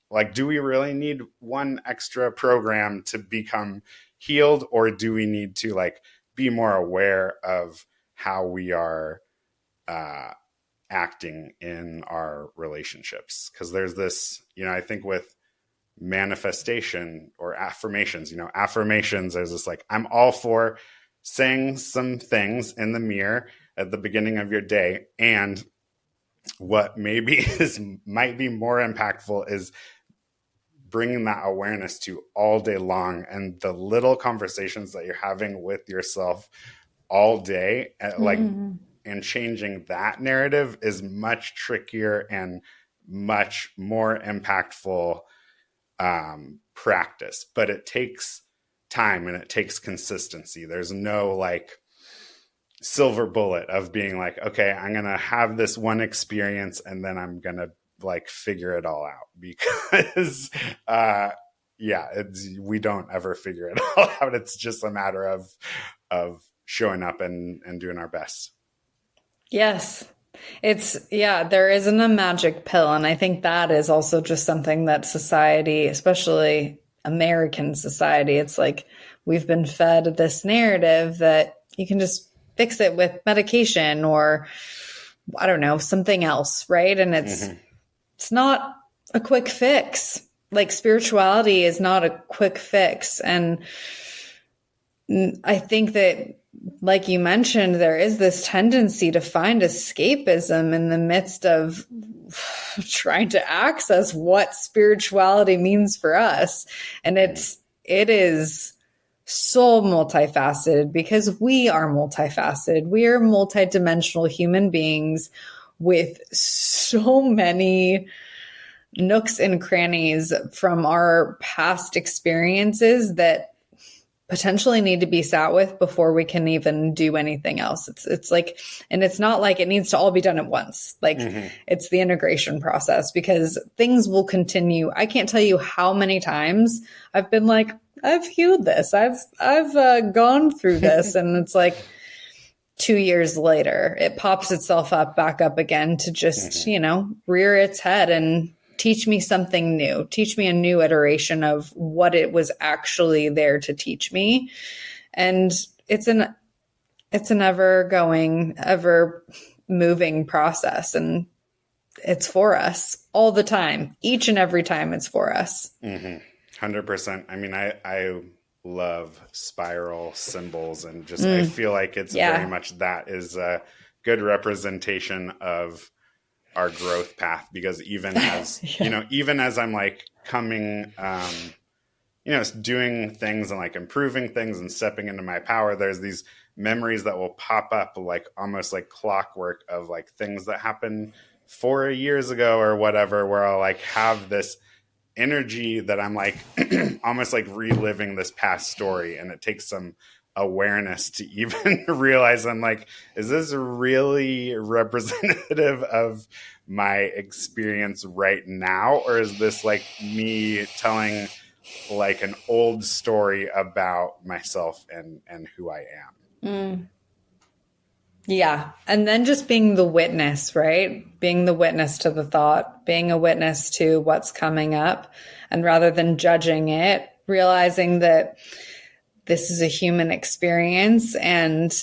Speaker 1: like, do we really need one extra program to become healed, or do we need to like be more aware of how we are acting in our relationships? Because there's this, I think with manifestation or affirmations, affirmations, there's this like, I'm all for saying some things in the mirror at the beginning of your day. And what maybe might be more impactful is bringing that awareness to all day long, and the little conversations that you're having with yourself all day, like, and changing that narrative is much trickier and much more impactful practice. But it takes time and it takes consistency. There's no like silver bullet of being like, okay, I'm going to have this one experience and then I'm going to like figure it all out, because we don't ever figure it all out. It's just a matter of showing up and doing our best.
Speaker 2: Yes. There isn't a magic pill. And I think that is also just something that society, especially American society, it's like we've been fed this narrative that you can just fix it with medication or, I don't know, something else, right? And it's not a quick fix. Like, spirituality is not a quick fix. And I think that, like you mentioned, there is this tendency to find escapism in the midst of trying to access what spirituality means for us. And it is so multifaceted, because we are multifaceted. We are multidimensional human beings with so many nooks and crannies from our past experiences that potentially need to be sat with before we can even do anything else. It's like, and it's not like it needs to all be done at once. Like it's the integration process, because things will continue. I can't tell you how many times I've been like, I've healed this. I've gone through this. And it's like 2 years later, it pops itself back up again to just, rear its head and teach me something new, teach me a new iteration of what it was actually there to teach me. And it's an ever going, ever moving process. And it's for us all the time, each and every time it's for us.
Speaker 1: 100%. I mean, I love spiral symbols, and just, I feel like it's very much that is a good representation of our growth path, because even as, even as I'm like coming, doing things and like improving things and stepping into my power, there's these memories that will pop up like almost like clockwork of like things that happened 4 years ago or whatever, where I'll like have this energy that I'm like almost like reliving this past story. And it takes some awareness to even realize, I'm like, is this really representative of my experience right now? Or is this like me telling like an old story about myself and who I am?
Speaker 2: Yeah. And then just being the witness, right? Being the witness to the thought, being a witness to what's coming up. And rather than judging it, realizing that this is a human experience, and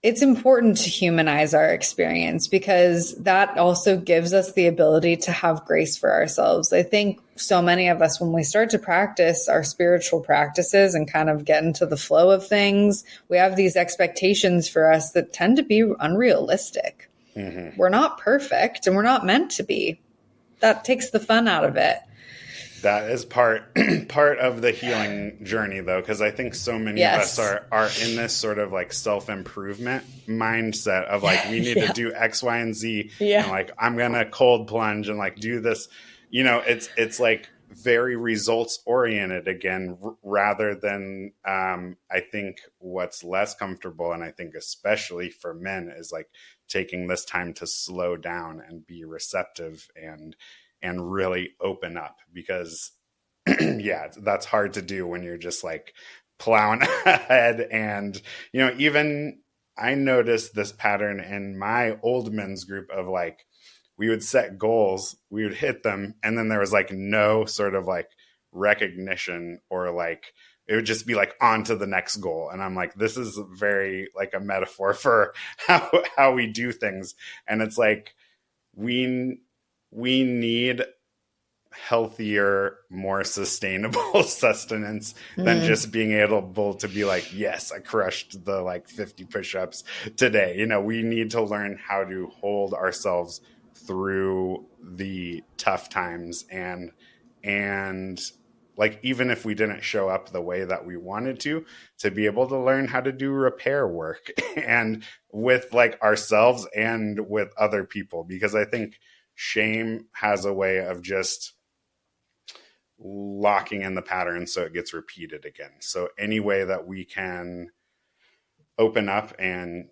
Speaker 2: it's important to humanize our experience because that also gives us the ability to have grace for ourselves. I think so many of us, when we start to practice our spiritual practices and kind of get into the flow of things, we have these expectations for us that tend to be unrealistic. Mm-hmm. We're not perfect and we're not meant to be. That takes the fun out of it.
Speaker 1: That is part of the healing journey, though, because I think so many of us are in this sort of like self-improvement mindset of like, we need to do X, Y, and Z. Yeah. And like, I'm going to cold plunge and like do this. You know, it's like very results oriented again, rather than I think what's less comfortable, and I think especially for men, is like taking this time to slow down and be receptive and really open up, because yeah, that's hard to do when you're just like plowing ahead. And, you know, even I noticed this pattern in my old men's group of like, we would set goals, we would hit them, and then there was like no sort of like recognition, or like it would just be like on to the next goal. And I'm like, this is very like a metaphor for how we do things. And it's like, we need healthier, more sustainable sustenance than just being able to be like, yes, I crushed the like 50 push-ups today. You know, we need to learn how to hold ourselves through the tough times, and like, even if we didn't show up the way that we wanted to be able to learn how to do repair work and with like ourselves and with other people, because I think shame has a way of just locking in the pattern so it gets repeated again. So any way that we can open up and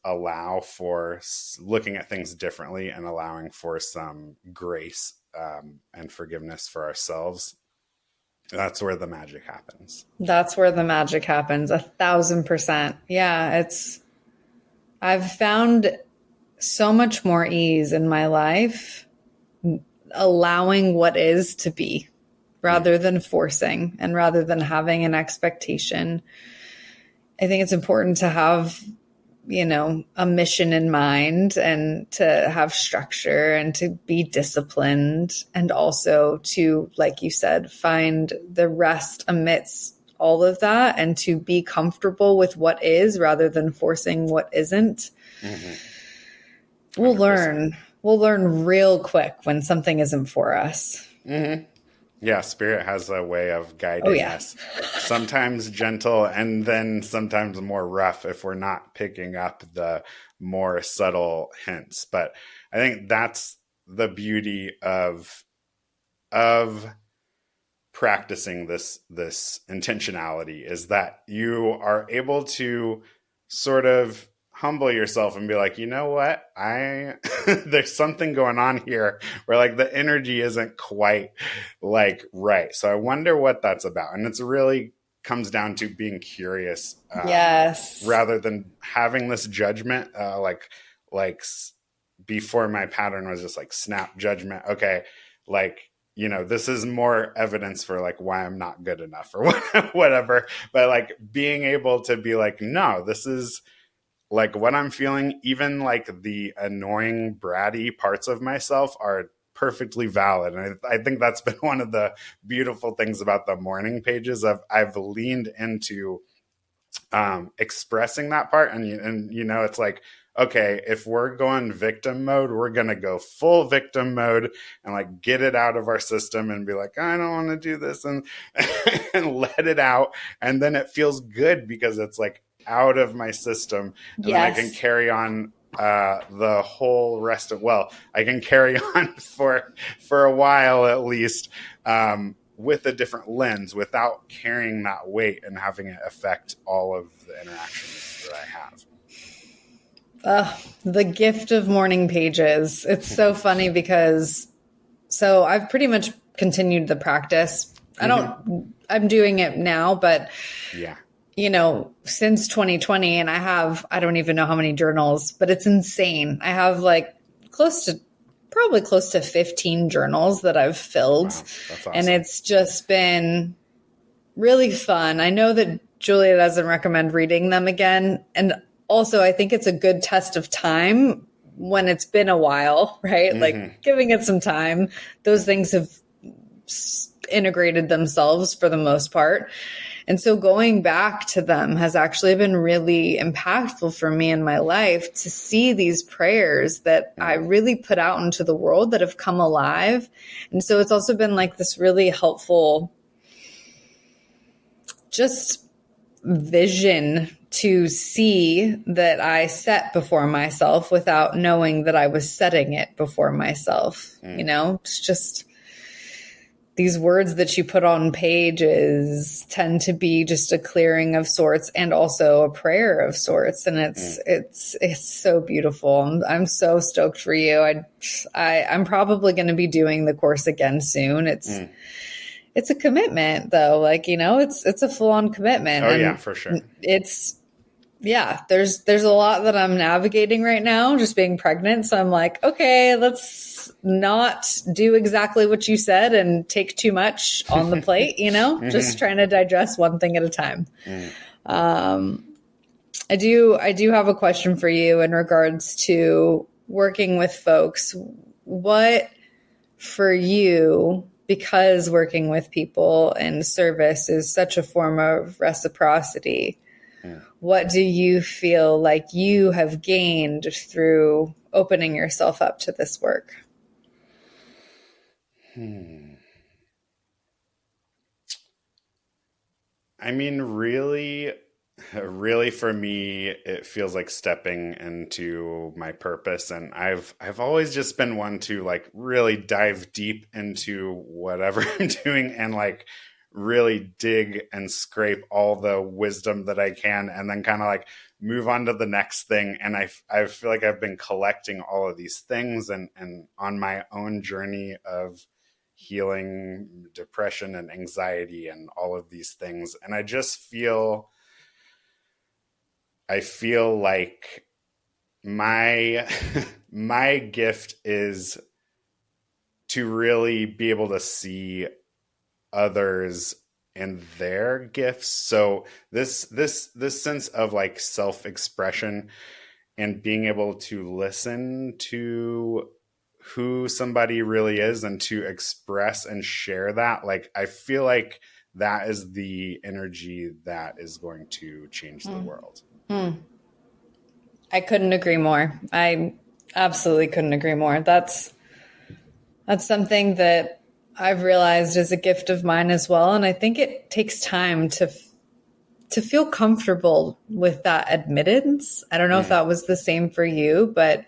Speaker 1: allow for looking at things differently and allowing for some grace and forgiveness for ourselves, that's where the magic happens.
Speaker 2: That's where the magic happens. 1,000%. Yeah. I've found so much more ease in my life allowing what is to be, rather than forcing and rather than having an expectation. I think it's important to have, you know, a mission in mind and to have structure and to be disciplined, and also to, like you said, find the rest amidst all of that, and to be comfortable with what is rather than forcing what isn't. Mm-hmm. We'll learn real quick when something isn't for us.
Speaker 1: Mm-hmm. Yeah, spirit has a way of guiding us. Sometimes gentle, and then sometimes more rough if we're not picking up the more subtle hints. But I think that's the beauty of practicing this intentionality, is that you are able to sort of humble yourself and be like, you know what, there's something going on here where like the energy isn't quite like right. So I wonder what that's about. And it's really comes down to being curious, rather than having this judgment, like before my pattern was just like snap judgment. Okay. Like, you know, this is more evidence for like why I'm not good enough or whatever. But like being able to be like, no, this is like what I'm feeling. Even like the annoying, bratty parts of myself are perfectly valid. And I think that's been one of the beautiful things about the morning pages. I've leaned into expressing that part. And you know, it's like, okay, if we're going victim mode, we're going to go full victim mode and like get it out of our system and be like, I don't want to do this, and let it out. And then it feels good because it's like out of my system, and then I can carry on the whole rest of, I can carry on for a while at least, with a different lens, without carrying that weight and having it affect all of the interactions that I have.
Speaker 2: The gift of morning pages. It's so funny because, so I've pretty much continued the practice. I'm doing it now, but you know, since 2020, and I don't even know how many journals, but it's insane. I have like probably close to 15 journals that I've filled. Wow, that's awesome. And it's just been really fun. I know that Julia doesn't recommend reading them again. And also, I think it's a good test of time when it's been a while, right? Like giving it some time, those things have integrated themselves for the most part. And so going back to them has actually been really impactful for me in my life, to see these prayers that I really put out into the world that have come alive. And so it's also been like this really helpful just vision to see that I set before myself without knowing that I was setting it before myself. You know, it's just these words that you put on pages tend to be just a clearing of sorts and also a prayer of sorts. And it's so beautiful. I'm so stoked for you. I'm probably going to be doing the course again soon. It's a commitment though. Like, you know, it's a full on commitment.
Speaker 1: Oh yeah, for sure.
Speaker 2: There's a lot that I'm navigating right now, just being pregnant. So I'm like, okay, let's not do exactly what you said and take too much on the plate, you know, just trying to digest one thing at a time. I do have a question for you in regards to working with folks. What for you, because working with people in service is such a form of reciprocity, what do you feel like you have gained through opening yourself up to this work?
Speaker 1: I mean, really for me, it feels like stepping into my purpose. And I've always just been one to like really dive deep into whatever I'm doing and like really dig and scrape all the wisdom that I can and then kind of like move on to the next thing. And I feel like I've been collecting all of these things and on my own journey of healing depression and anxiety and all of these things. And I feel like my my gift is to really be able to see others and their gifts. So this sense of like self-expression and being able to listen to who somebody really is and to express and share that, like I feel like that is the energy that is going to change the world.
Speaker 2: I couldn't agree more. I absolutely couldn't agree more. That's something that I've realized is a gift of mine as well. And I think it takes time to feel comfortable with that admittance. I don't know if that was the same for you, but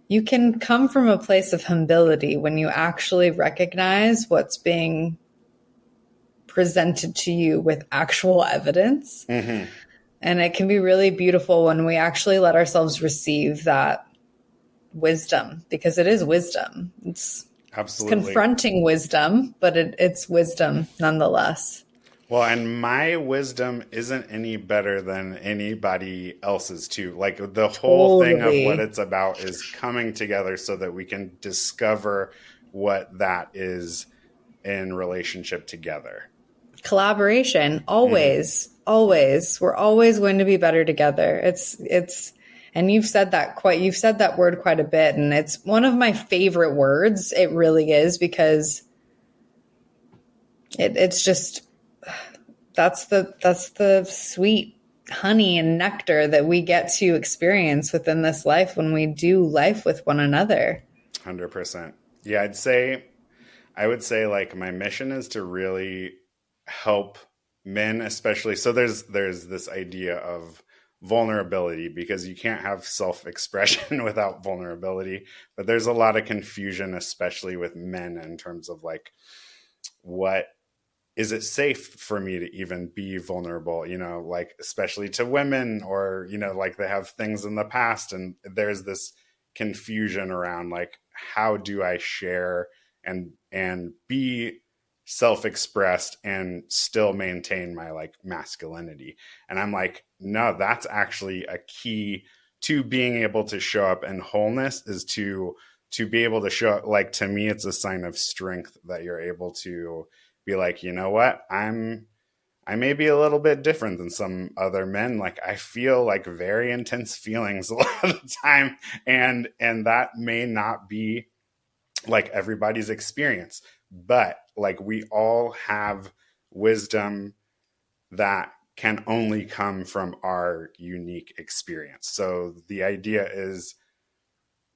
Speaker 2: you can come from a place of humility when you actually recognize what's being presented to you with actual evidence. And it can be really beautiful when we actually let ourselves receive that wisdom, because it is wisdom. It's confronting wisdom, but it's wisdom nonetheless.
Speaker 1: Well, and my wisdom isn't any better than anybody else's too. Like the whole thing of what it's about is coming together so that we can discover what that is in relationship together.
Speaker 2: Collaboration, always. We're always going to be better together. It's, and you've said that word quite a bit. And it's one of my favorite words. It really is, because it's just, that's the sweet honey and nectar that we get to experience within this life when we do life with one another.
Speaker 1: 100%. Yeah, I would say like my mission is to really help men, especially. So there's this idea of vulnerability, because you can't have self-expression without vulnerability. But there's a lot of confusion, especially with men, in terms of like, what is it safe for me to even be vulnerable, you know, like especially to women, or, you know, like they have things in the past, and there's this confusion around like, how do I share and be self-expressed and still maintain my like masculinity? And I'm like, no, that's actually a key to being able to show up in wholeness, is to be able to show up. Like, to me, it's a sign of strength that you're able to be like, you know what, I'm I may be a little bit different than some other men. Like I feel like very intense feelings a lot of the time. And that may not be like everybody's experience, but like we all have wisdom that can only come from our unique experience. So the idea is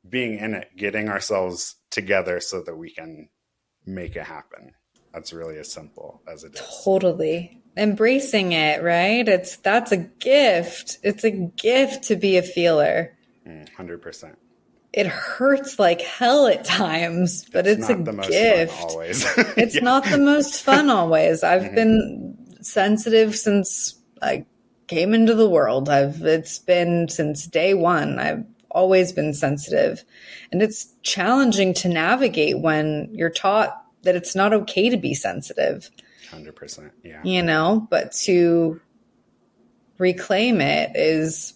Speaker 1: being in it, getting ourselves together so that we can make it happen. That's really as simple as it is.
Speaker 2: Totally. Embracing it, right? That's a gift. It's a gift to be a feeler.
Speaker 1: 100%.
Speaker 2: It hurts like hell at times, but it's a gift.
Speaker 1: Always.
Speaker 2: It's not the most fun always. I've been sensitive since I came into the world. It's been since day one. I've always been sensitive. And it's challenging to navigate when you're taught that it's not okay to be sensitive.
Speaker 1: 100%. Yeah.
Speaker 2: You know, but to reclaim it is,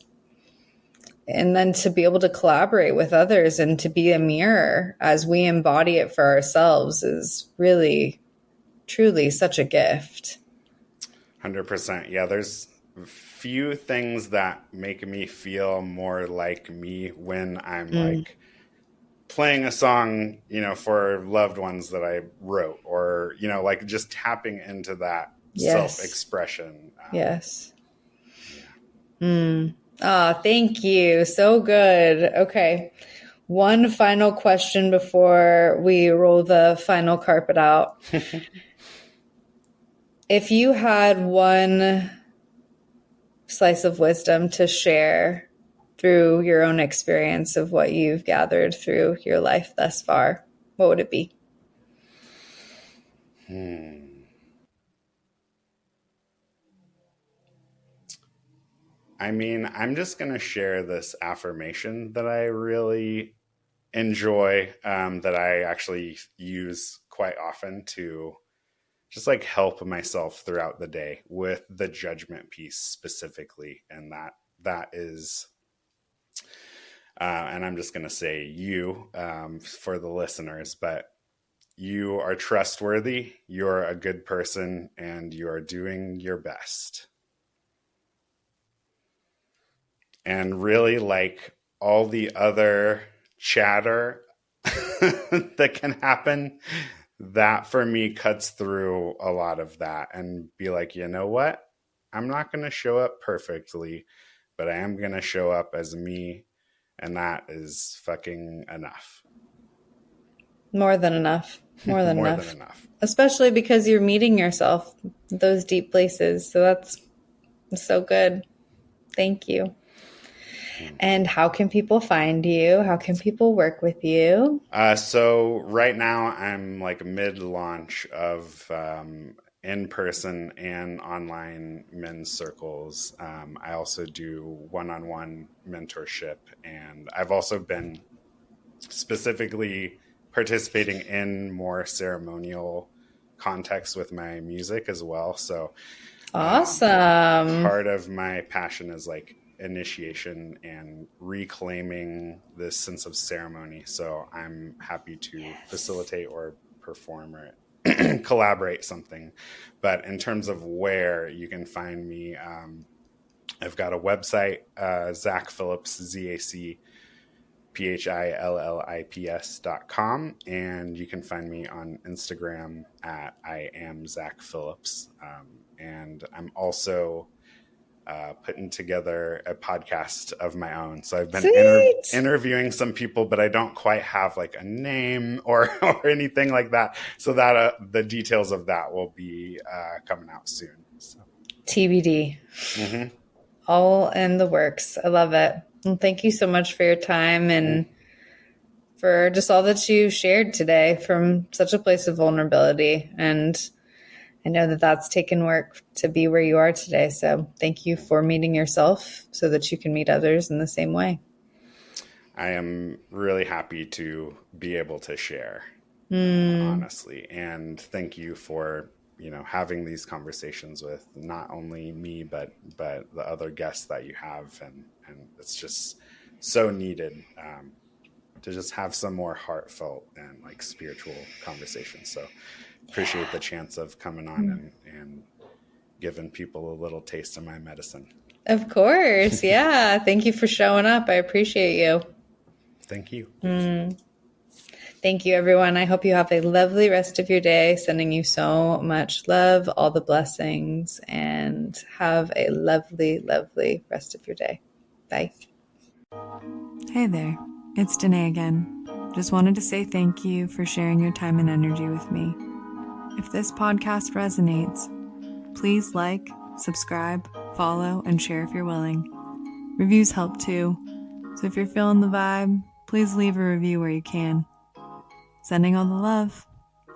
Speaker 2: and then to be able to collaborate with others and to be a mirror as we embody it for ourselves is really, truly such a gift.
Speaker 1: 100%. Yeah. There's few things that make me feel more like me when I'm like playing a song, you know, for loved ones that I wrote, or, you know, like just tapping into that self-expression.
Speaker 2: Yes. Thank you. So good. Okay. One final question before we roll the final carpet out. If you had one slice of wisdom to share through your own experience of what you've gathered through your life thus far, what would it be?
Speaker 1: I mean, I'm just going to share this affirmation that I really enjoy, that I actually use quite often to just like help myself throughout the day with the judgment piece specifically. And that is, and I'm just going to say you, for the listeners, but you are trustworthy, you're a good person, and you are doing your best. And really, like all the other chatter that can happen, that for me cuts through a lot of that and be like, you know what? I'm not going to show up perfectly, but I am going to show up as me. And that is fucking enough.
Speaker 2: More than enough. More than
Speaker 1: More
Speaker 2: enough.
Speaker 1: than enough.
Speaker 2: Especially because you're meeting yourself in those deep places. So that's so good. Thank you. And how can people find you? How can people work with you?
Speaker 1: So right now I'm like mid-launch of in-person and online men's circles. I also do one-on-one mentorship, and I've also been specifically participating in more ceremonial contexts with my music as well. So
Speaker 2: awesome.
Speaker 1: Part of my passion is like initiation and reclaiming this sense of ceremony. So I'm happy to facilitate or perform or collaborate something. But in terms of where you can find me, I've got a website, Zac Phillips, ZACPHILLIPS.com. And you can find me on Instagram at I am Zac Phillips. And I'm also putting together a podcast of my own. So I've been interviewing some people, but I don't quite have like a name or anything like that. So that the details of that will be coming out soon. So.
Speaker 2: TBD.
Speaker 1: Mm-hmm.
Speaker 2: All in the works. I love it. Well, thank you so much for your time and for just all that you shared today from such a place of vulnerability. And I know that that's taken work to be where you are today. So thank you for meeting yourself so that you can meet others in the same way.
Speaker 1: I am really happy to be able to share, honestly. And thank you for, you know, having these conversations with not only me, but the other guests that you have. And it's just so needed to just have some more heartfelt and like spiritual conversations. So appreciate the chance of coming on and given people a little taste of my medicine.
Speaker 2: Of course. Yeah. Thank you for showing up. I appreciate you.
Speaker 1: Thank you.
Speaker 2: Thank you, everyone. I hope you have a lovely rest of your day. Sending you so much love, all the blessings, and have a lovely, lovely rest of your day. Bye. Hey there. It's Danae again. Just wanted to say thank you for sharing your time and energy with me. If this podcast resonates, please like, subscribe, follow, and share if you're willing. Reviews help too. So if you're feeling the vibe, please leave a review where you can. Sending all the love.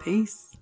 Speaker 2: Peace.